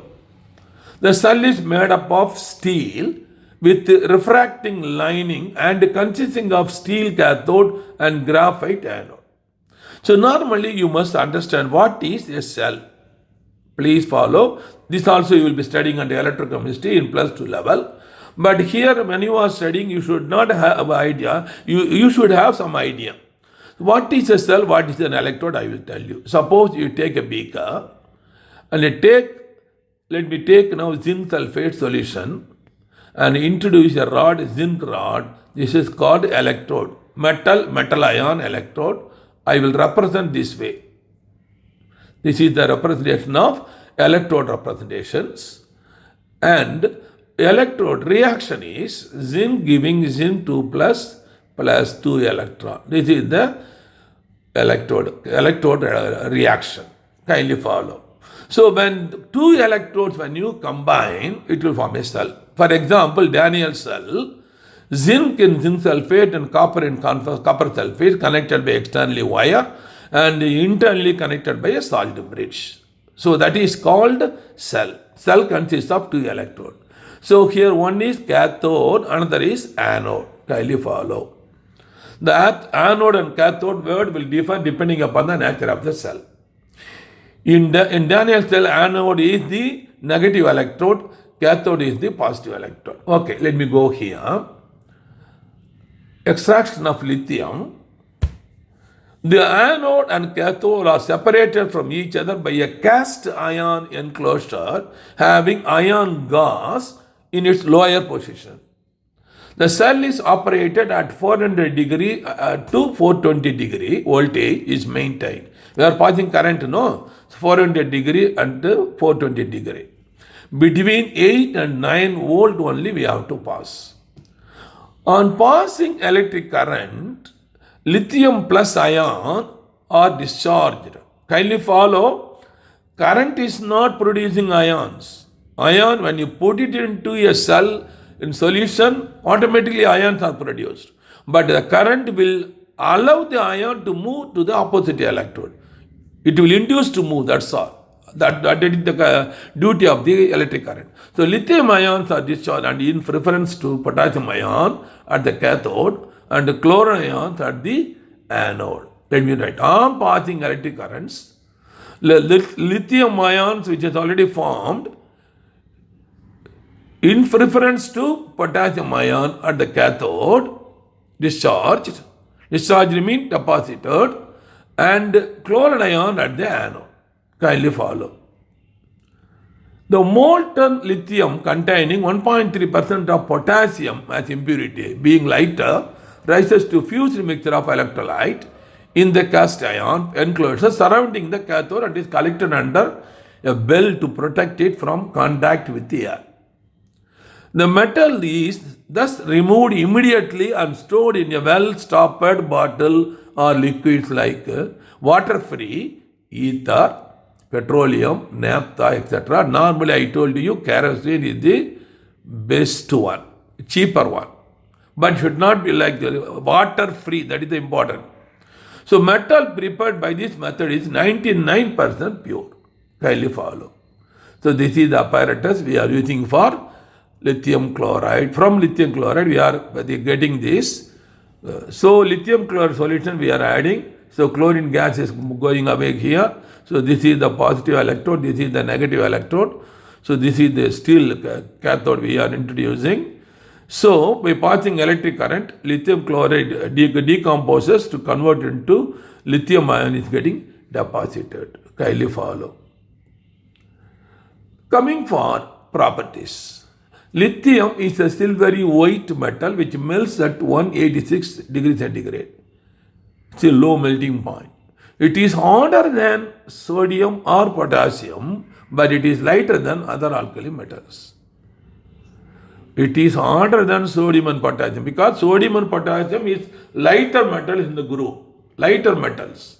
The cell is made up of steel with refracting lining and consisting of steel cathode and graphite anode. So normally you must understand what is a cell. Please follow. This also you will be studying under electrochemistry in +2 level. But here when you are studying, you should not have an idea. You should have some idea. What is a cell? What is an electrode? I will tell you. Suppose you take a beaker and let me take now zinc sulfate solution and introduce a rod, zinc rod. This is called electrode. Metal ion electrode. I will represent this way. This is the representation of electrode representations. And electrode reaction is zinc giving zinc 2 plus 2 electron. This is the electrode reaction. Kindly follow. So when 2 electrodes, when you combine, it will form a cell. For example, Daniel cell, zinc in zinc sulfate and copper in copper sulfate connected by externally wire and internally connected by a salt bridge. So that is called cell. Cell consists of two electrodes. So here one is cathode, another is anode. Kindly follow. The anode and cathode word will differ depending upon the nature of the cell. In Daniel's cell, anode is the negative electrode, cathode is the positive electrode. Okay, let me go here. Extraction of lithium. The anode and cathode are separated from each other by a cast iron enclosure having iron gas in its lower position. The cell is operated at 400 degree to 420 degree voltage is maintained. We are passing current, no? 400 degree and 420 degree. Between 8 and 9 volt only we have to pass. On passing electric current, lithium plus ion are discharged. Kindly follow, current is not producing ions. Ion, when you put it into a cell in solution, automatically ions are produced. But the current will allow the ion to move to the opposite electrode. It will induce to move, that's all. That is the duty of the electric current. So lithium ions are discharged and in preference to potassium ion at the cathode and chlorine ions at the anode. Let me write. On passing electric currents, lithium ions which is already formed in preference to potassium ion at the cathode discharged means deposited, and chlorine ion at the anode. Kindly follow. The molten lithium containing 1.3% of potassium as impurity, being lighter, rises to fused mixture of electrolyte in the cast iron enclosure surrounding the cathode and is collected under a bell to protect it from contact with the air. The metal is thus removed immediately and stored in a well-stopped bottle or liquids like water-free, ether, petroleum, naphtha, etc. Normally I told you kerosene is the best one, cheaper one. But should not be like water-free, that is the important. So metal prepared by this method is 99% pure. Kindly follow. So this is the apparatus we are using for lithium chloride. From lithium chloride we are getting this. So lithium chloride solution we are adding. So chlorine gas is going away here. So this is the positive electrode, this is the negative electrode. So this is the steel cathode we are introducing. So by passing electric current, lithium chloride decomposes to convert into lithium ion is getting deposited. Kindly follow. Coming for properties. Lithium is a silvery white metal which melts at 186 degrees centigrade. It's a low melting point. It is harder than sodium or potassium, but it is lighter than other alkali metals. It is harder than sodium and potassium because sodium and potassium is lighter metals in the group, lighter metals.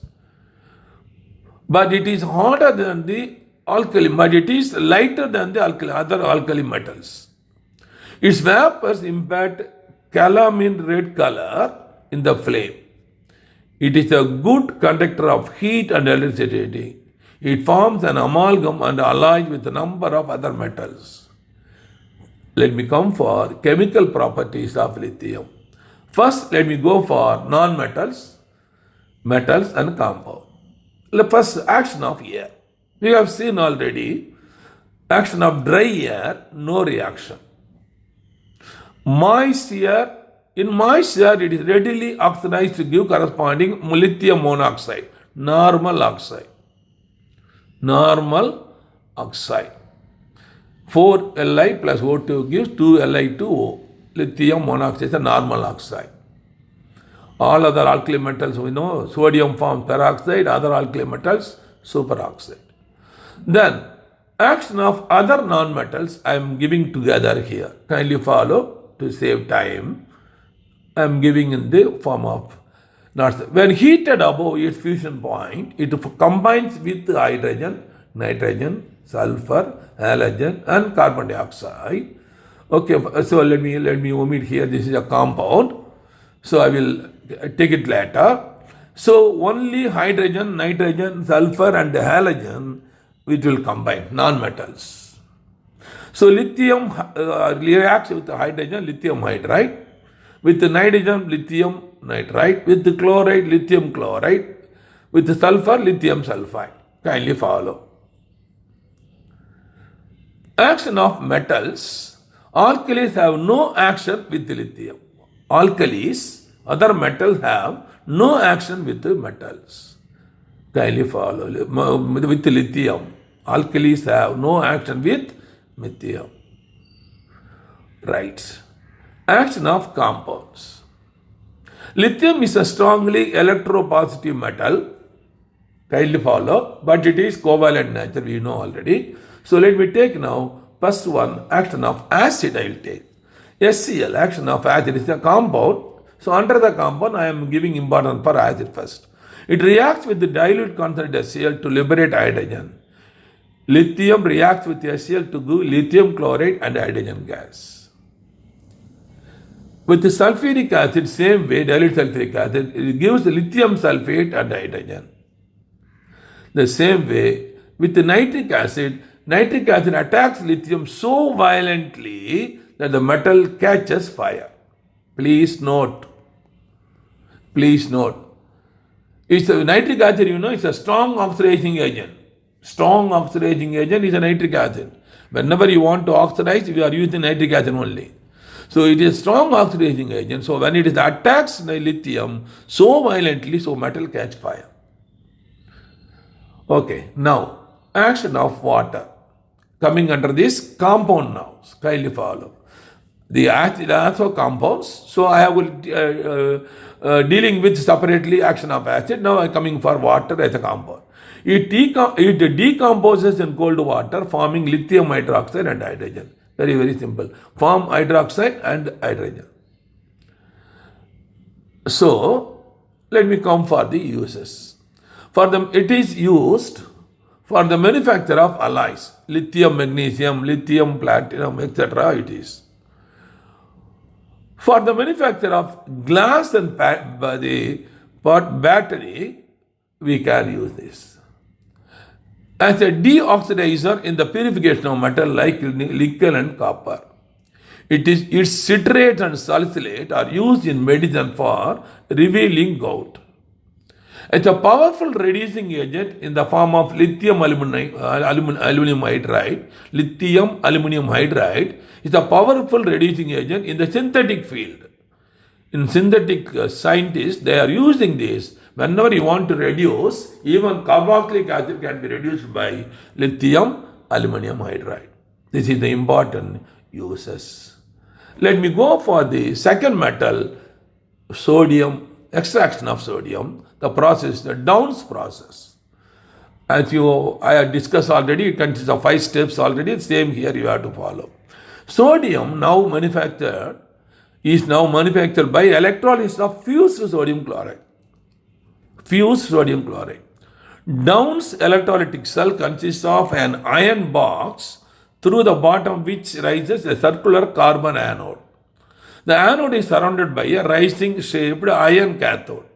But it is harder than the alkali, but it is lighter than the other alkali metals. Its vapors impact calamine red color in the flame. It is a good conductor of heat and electricity. It forms an amalgam and alloys with a number of other metals. Let me come for chemical properties of lithium. First, let me go for non-metals, metals and compound. The first, action of air. We have seen already, action of dry air, no reaction. Moist air, in moist air it is readily oxidized to give corresponding lithium monoxide, normal oxide. Normal oxide. 4 Li plus O2 gives 2 Li2O. Lithium monoxide is a normal oxide. All other alkali metals we know, sodium forms peroxide, other alkali metals superoxide. Then, action of other non-metals I am giving together here. Kindly follow to save time. I am giving in the form of not. When heated above its fusion point, it combines with hydrogen, nitrogen, sulfur, halogen and carbon dioxide Okay, so let me omit here. This is a compound. So I will take it later. So only hydrogen, nitrogen, sulfur and halogen which will combine, non-metals. So lithium reacts with hydrogen, lithium hydride, with nitrogen, lithium nitride, with chloride, lithium chloride, with sulfur, lithium sulfide. Kindly follow. Action of metals. Alkalis have no action with lithium. Alkalis, other metals have no action with the metals. Kindly follow. With lithium. Alkalis have no action with lithium. Right. Action of compounds. Lithium is a strongly electropositive metal. Kindly follow. But it is covalent nature, we know already. So let me take now first one, action of acid I will take. HCl, action of acid is a compound. So under the compound I am giving importance for acid first. It reacts with the dilute concentrated HCl to liberate hydrogen. Lithium reacts with HCl to give lithium chloride and hydrogen gas. With the sulfuric acid, same way, dilute sulfuric acid, it gives lithium sulfate and hydrogen. The same way, with the nitric acid attacks lithium so violently that the metal catches fire. Please note. It's a nitric acid, it's a strong oxidizing agent. Strong oxidizing agent is a nitric acid. Whenever you want to oxidize, we are using nitric acid only. So it is strong oxidizing agent. So when it is attacks the lithium so violently, so metal catch fire. Okay, now action of water. Coming under this compound now. Kindly follow. The acid also compounds. So I will dealing with separately action of acid. Now I am coming for water as a compound. It decomposes in cold water, forming lithium hydroxide and hydrogen. Very, very simple. Form hydroxide and hydrogen. So let me come for the uses. For them, it is used for the manufacture of alloys, lithium, magnesium, lithium, platinum, etc. It is. For the manufacture of glass and battery, we can use this. As a deoxidizer in the purification of metal like nickel and copper. Its citrate and salicylate are used in medicine for revealing gout. It's a powerful reducing agent in the form of lithium aluminum hydride. Lithium aluminum hydride is a powerful reducing agent in the synthetic field. In synthetic scientists, they are using this. Whenever you want to reduce, even carboxylic acid can be reduced by lithium aluminum hydride. This is the important uses. Let me go for the second metal, sodium, extraction of sodium. The process, the Downs process. As I have discussed already, it consists of 5 steps already. Same here you have to follow. Sodium is now manufactured by electrolysis of fused sodium chloride. Downs electrolytic cell consists of an iron box through the bottom which rises a circular carbon anode. The anode is surrounded by a rising shaped iron cathode.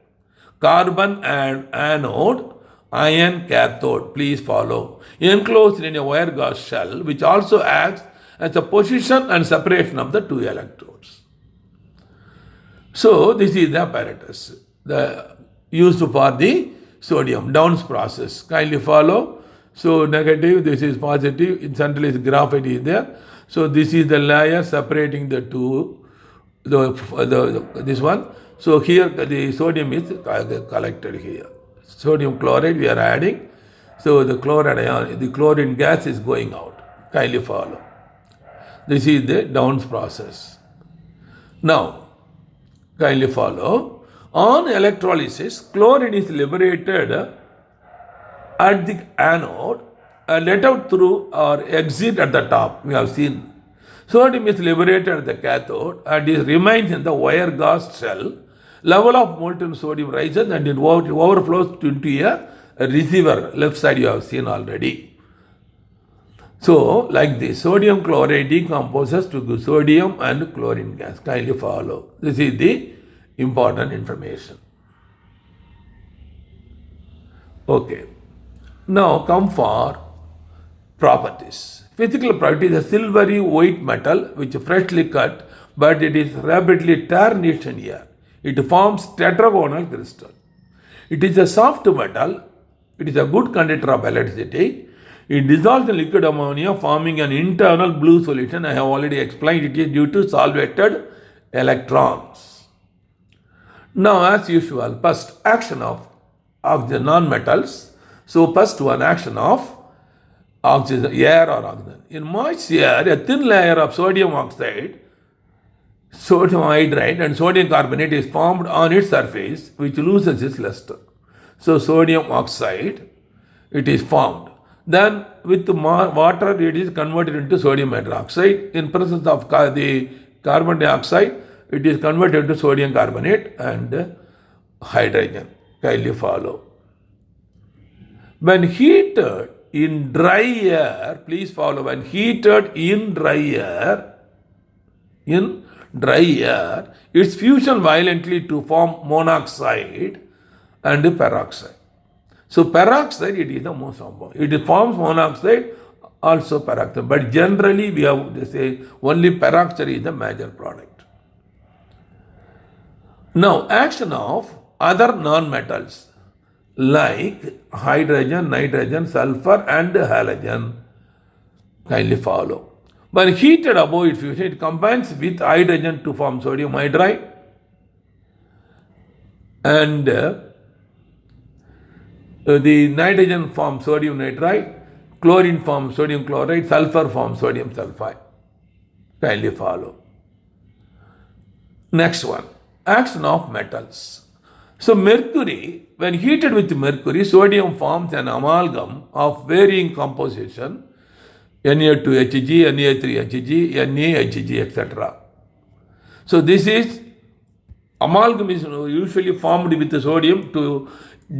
Carbon and anode, iron cathode, please follow, enclosed in a wire gauze shell which also acts as a position and separation of the two electrodes. So this is the apparatus used for the sodium Downs process. Kindly follow. So negative, this is positive, in central is graphite is there. So this is the layer separating the two, this one. So here the sodium is collected here. Sodium chloride we are adding. So the chlorine gas is going out. Kindly follow. This is the Downs process. Now, kindly follow. On electrolysis, chlorine is liberated at the anode and let out through or exit at the top. We have seen. Sodium is liberated at the cathode and it remains in the wire gauze shell. Level of molten sodium rises and it overflows into a receiver. Left side you have seen already. So, like this, sodium chloride decomposes to sodium and chlorine gas. Kindly follow. This is the important information. Okay. Now come for properties. Physical property is a silvery white metal which freshly cut, but it is rapidly tarnished in air. It forms tetragonal crystal. It is a soft metal. It is a good conductor of electricity. It dissolves in liquid ammonia, forming an internal blue solution. I have already explained it is due to solvated electrons. Now, as usual, first action of oxygen non-metals. So, first one action of oxygen, air or oxygen. In moist air, a thin layer of sodium oxide, sodium hydride and sodium carbonate is formed on its surface, which loses its luster. So, sodium oxide, it is formed. Then with water, it is converted into sodium hydroxide. In presence of the carbon dioxide, it is converted to sodium carbonate and hydrogen. Kindly follow. When heated in dry air, please follow. When heated in dry air, its fusion violently to form monoxide and peroxide. So peroxide, it is the most common. It forms monoxide, also peroxide. But generally, we have to say only peroxide is the major product. Now, action of other non-metals like hydrogen, nitrogen, sulfur, and halogen. Kindly follow. When heated above its fusion, it combines with hydrogen to form sodium hydride, and the nitrogen forms sodium nitride, chlorine forms sodium chloride, sulfur forms sodium sulfide. Kindly follow. Next one, action of metals. So mercury, when heated with mercury, sodium forms an amalgam of varying composition, Na2Hg, Na3Hg, NaHg, etc. So this is amalgam is usually formed with the sodium to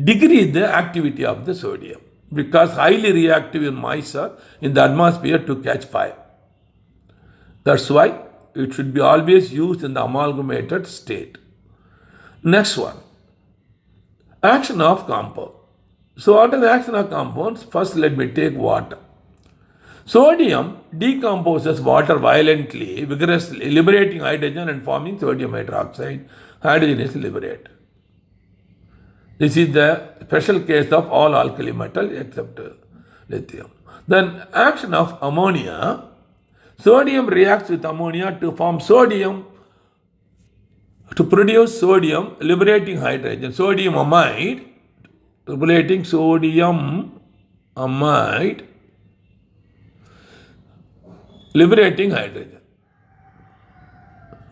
decrease the activity of the sodium, because highly reactive in moisture in the atmosphere to catch fire. That's why it should be always used in the amalgamated state. Next one, action of compound. So what is the action of compounds? First let me take water. Sodium decomposes water violently, vigorously, liberating hydrogen and forming sodium hydroxide. Hydrogen is liberated. This is the special case of all alkali metals except lithium. Then action of ammonia. Sodium reacts with ammonia to form sodium, to produce sodium, liberating hydrogen. Sodium amide, liberating sodium amide, liberating hydrogen.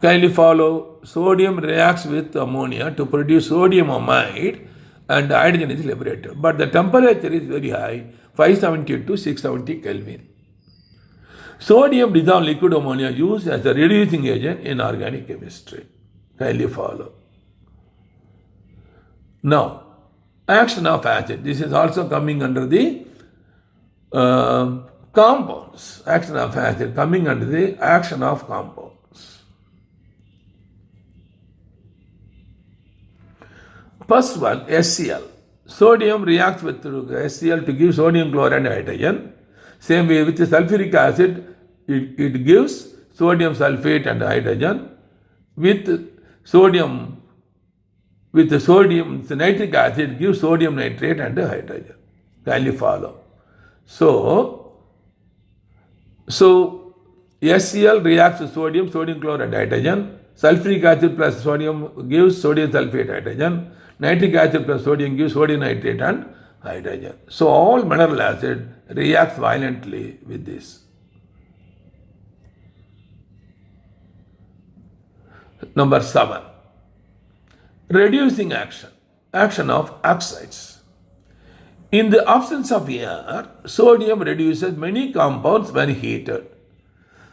Kindly follow. Sodium reacts with ammonia to produce sodium amide and hydrogen is liberated. But the temperature is very high, 570 to 670 Kelvin. Sodium dissolved liquid ammonia used as a reducing agent in organic chemistry. Kindly follow. Now, action of acid. This is also coming under the compounds. Action of acid coming under the action of compounds. First one, HCl. Sodium reacts with HCl to give sodium chloride and hydrogen. Same way with the sulfuric acid, it gives sodium sulfate and hydrogen. With the nitric acid, gives sodium nitrate and hydrogen. Kindly follow. So HCl reacts with sodium chloride and hydrogen. Sulfuric acid plus sodium gives sodium sulfate hydrogen. Nitric acid plus sodium gives sodium nitrate and hydrogen. So all mineral acid reacts violently with this. Number 7. Reducing action. Action of oxides. In the absence of air, sodium reduces many compounds when heated.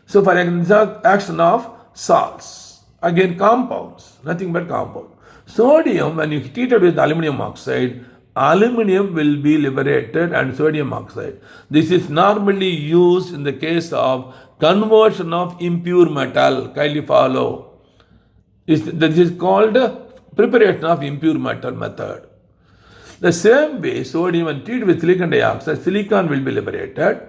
So for example, action of salts. Again compounds, nothing but compound. Sodium, when you heat it with aluminum oxide, aluminum will be liberated and sodium oxide. This is normally used in the case of conversion of impure metal. Kindly follow. This is called preparation of impure metal method. The same way, sodium when treated with silicon dioxide, silicon will be liberated.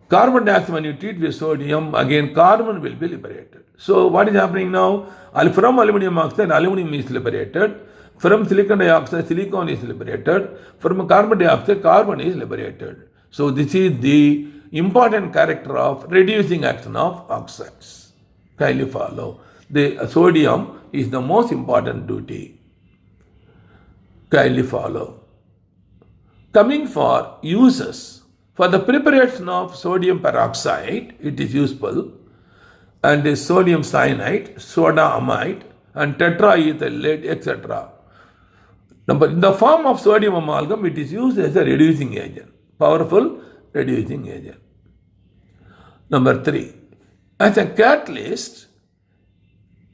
Carbon dioxide, when you treat with sodium, again carbon will be liberated. So what is happening now? From aluminum oxide, aluminum is liberated. From silicon dioxide, silicon is liberated. From carbon dioxide, carbon is liberated. So this is the important character of reducing action of oxides. Kindly follow. The sodium is the most important duty. Kindly follow. Coming for uses. For the preparation of sodium peroxide, it is useful, and sodium cyanide, soda amide, and tetraethyl lead, etc. In the form of sodium amalgam, it is used as a reducing agent, powerful reducing agent. Number 3, as a catalyst,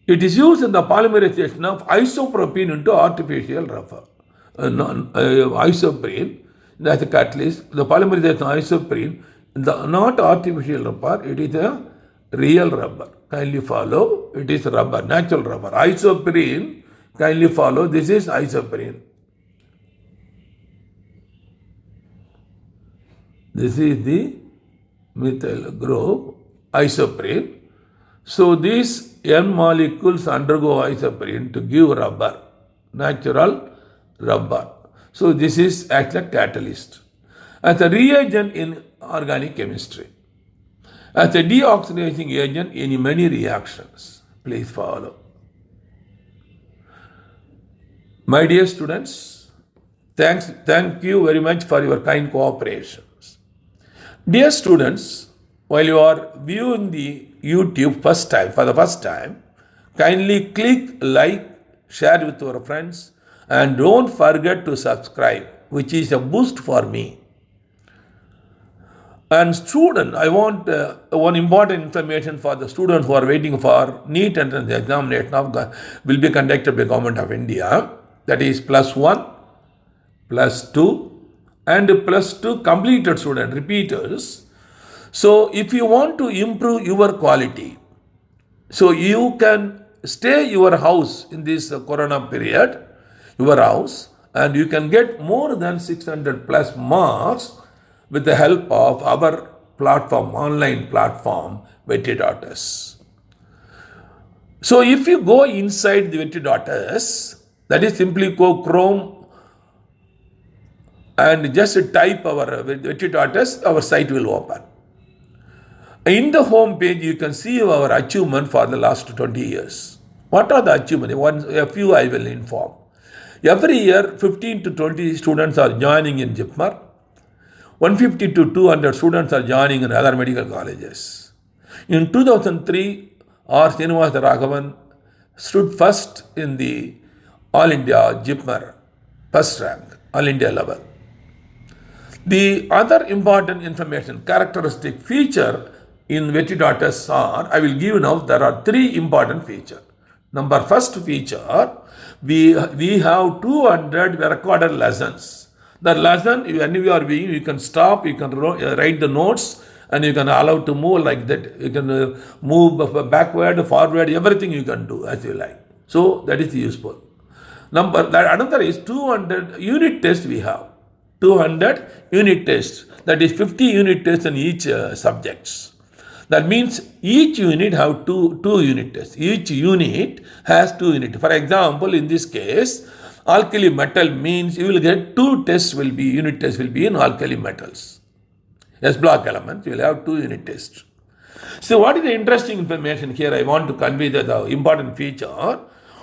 it is used in the polymerization of isopropene into artificial rubber. Isoprene, as a catalyst, the polymerization of isoprene, not artificial rubber, it is a real rubber. Kindly follow, it is rubber, natural rubber. Isoprene, kindly follow, this is isoprene. This is the methyl group, isoprene. So these N molecules undergo isoprene to give rubber, natural rubber. So this is actually a catalyst. As a reagent in organic chemistry. As a deoxidizing agent in many reactions. Please follow. My dear students, thank you very much for your kind cooperation. Dear students, while you are viewing the YouTube for the first time, kindly click like, share with your friends, and don't forget to subscribe, which is a boost for me. And student, I want one important information for the students who are waiting for NEET entrance examination will be conducted by Government of India. That is +1, +2, and +2 completed student, repeaters. So if you want to improve your quality, so you can stay your house in this corona period, your house, and you can get more than 600 plus marks with the help of our platform, online platform, Vetri.us. So if you go inside the Vetri.us, that is simply go Chrome and just type our Vetri.us, our site will open. In the home page, you can see our achievement for the last 20 years. What are the achievements? A few I will inform. Every year, 15 to 20 students are joining in JIPMER. 150 to 200 students are joining in other medical colleges. In 2003, R. Srinivasa Raghavan stood first in the All India JIPMER, first rank, All India level. The other important information, characteristic feature in Vetri.us are, I will give now, there are 3 important features. First feature, we have 200 recorded lessons. The lesson, when you are being, you can stop, you can write the notes, and you can allow to move like that. You can move backward, forward, everything you can do as you like. So that is useful. Another is 200 unit tests we have. 200 unit tests. That is 50 unit tests in each subjects. That means each unit have two unit tests. Each unit has 2 units. For example, in this case, alkali metal means you will get 2 tests unit tests will be in alkali metals. S block elements, you will have 2 unit tests. So what is the interesting information here? I want to convey the important feature.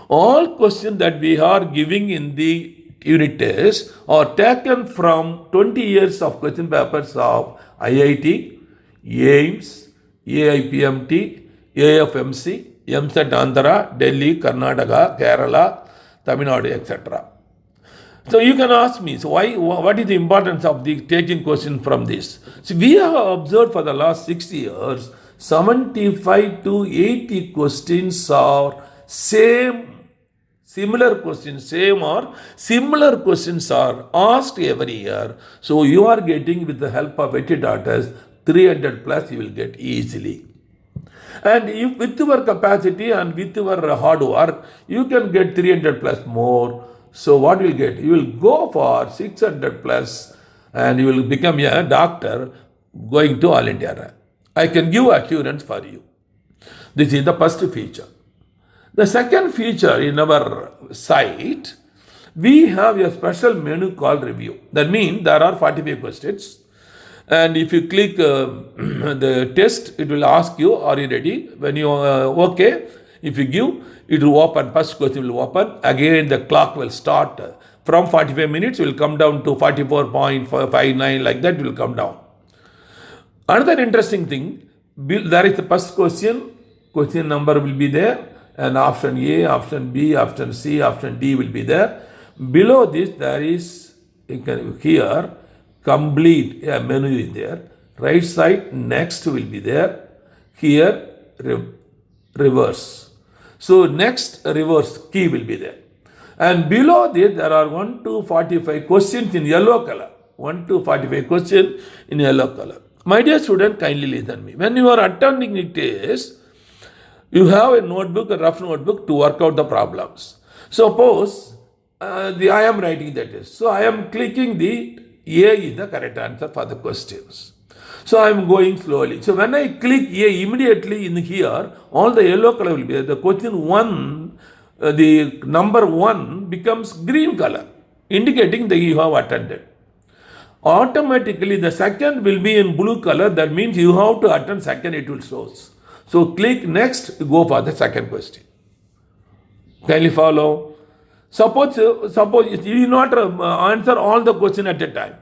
All questions that we are giving in the unit test are taken from 20 years of question papers of IIT, AIMS, AIPMT, AFMC, MSET Andhra, Delhi, Karnataka, Kerala, Tamil Nadu, etc. So you can ask me, so what is the importance of taking questions from this? So we have observed for the last 6 years, 75 to 80 questions are same Similar questions, same or similar questions are asked every year. So you are getting, with the help of Etidatas, 300 plus you will get easily. And if with your capacity and with your hard work, you can get 300 plus more. So what you will get? You will go for 600 plus and you will become a doctor going to All India rank. I can give assurance for you. This is the first feature. The second feature in our site, we have a special menu called review. That means there are 45 questions. And if you click the test, it will ask you, are you ready? When you okay, if you give, it will open, first question will open. Again, the clock will start. From 45 minutes, it will come down to 44.59, like that, it will come down. Another interesting thing, there is the first question number will be there, and option A, option B, option C, option D will be there. Below this, there is, here, complete a menu is there. Right side, next will be there. Here, reverse. So next, reverse key will be there. And below this, there are 1 to 45 questions in yellow color. 1 to 45 questions in yellow color. My dear student, kindly listen me. When you are attending the test, you have a notebook, a rough notebook to work out the problems. Suppose I am writing the test. So I am clicking the A is the correct answer for the questions. So I am going slowly. So when I click A, immediately in here, all the yellow color will be there. The question 1, the number 1 becomes green color, indicating that you have attended. Automatically the second will be in blue color. That means you have to attend second, it will show. So click next, go for the second question. Kindly follow. Suppose you will not answer all the question at a time.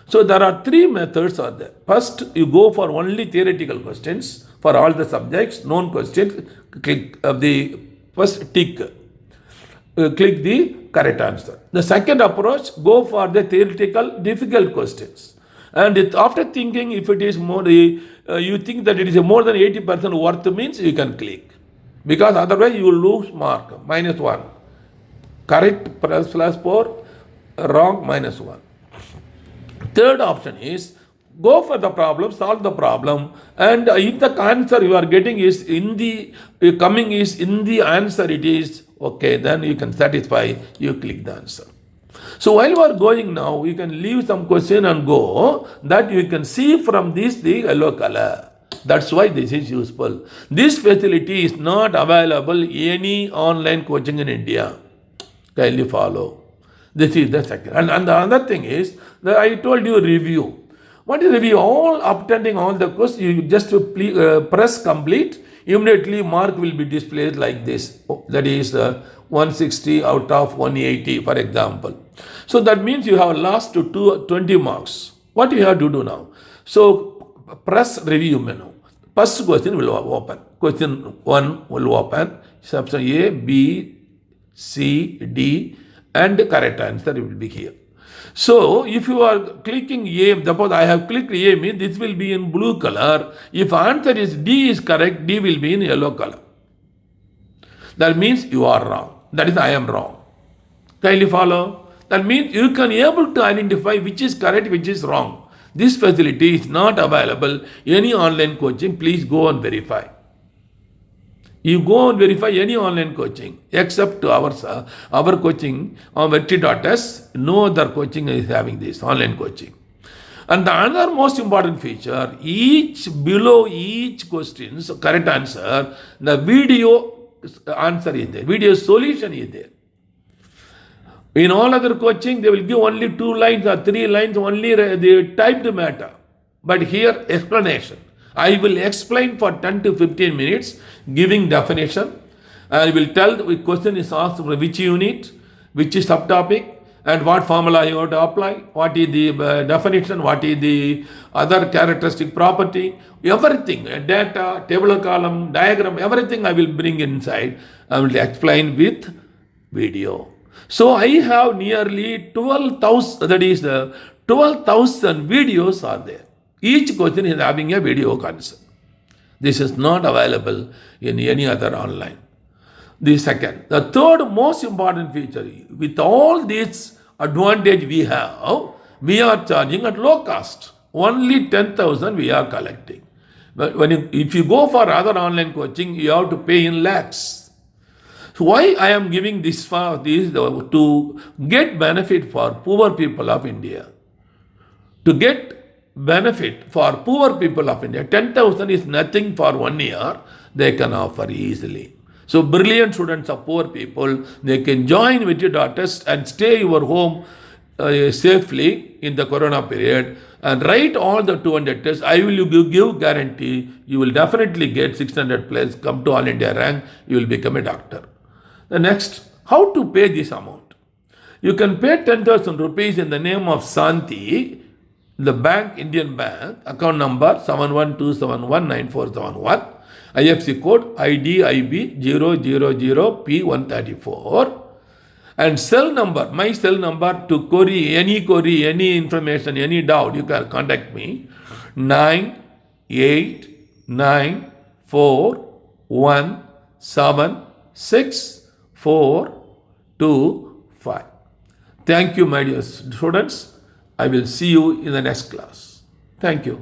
So there are 3 methods are there. First, you go for only theoretical questions for all the subjects, known questions. Click the first tick. Click the correct answer. The second approach, go for the theoretical difficult questions. And after thinking, if it is more, you think that it is more than 80% worth means you can click. Because otherwise you will lose mark, -1. Correct +4, wrong -1. Third option is, go for the problem, solve the problem, and if the answer you are getting is in the, coming is in the answer it is, okay, then you can satisfy, you click the answer. So while you are going now, you can leave some question and go, that you can see from this the yellow color. That's why this is useful. This facility is not available any online coaching in India. Kindly follow. This is the second. And the other thing is, that I told you review. What is review? All attending all the course, you just press complete. Immediately mark will be displayed like this. That is 160 out of 180, for example. So that means you have lost to 20 marks. What you have to do now? So press review menu. First question will open. Question 1 will open. Option A, B, C, D, and the correct answer will be here. So if you are clicking A, suppose I have clicked A, means this will be in blue color. If answer is D is correct, D will be in yellow color. That means you are wrong. That is, I am wrong. Kindly follow. That means you can able to identify which is correct, which is wrong. This facility is not available any online coaching. Please go and verify. You go and verify any online coaching except our coaching on Etidatas. No other coaching is having this online coaching. And the other most important feature, below each question, so correct answer, the video answer is there, video solution is there. In all other coaching, they will give only 2 lines or 3 lines, only the typed matter. But here, explanation. I will explain for 10 to 15 minutes, giving definition. I will tell the question is asked from which unit, which is subtopic, and what formula you have to apply, what is the definition, what is the other characteristic property, everything, data, table of column, diagram, everything I will bring inside. I will explain with video. So I have nearly 12,000, that is 12,000 videos are there. Each question is having a video concept. This is not available in any other online. The second. The third most important feature, with all this advantage we have, we are charging at low cost. Only 10,000 we are collecting. But if you go for other online coaching, you have to pay in lakhs. So why I am giving this for this to get benefit for poor people of India. To get benefit for poor people of India, 10,000 is nothing for 1 year. They can offer easily. So brilliant students of poor people, they can join with your daughters and stay your home safely in the corona period and write all the 200 tests. I will give guarantee you will definitely get 600 plus, come to all India rank, you will become a doctor. The next, how to pay this amount? You can pay 10,000 rupees in the name of Santi, the bank, Indian bank, account number 712719471, IFC code IDIB 000P134, and cell number, my cell number to query, any information, any doubt, you can contact me, 9894176425. Thank you, my dear students. I will see you in the next class. Thank you.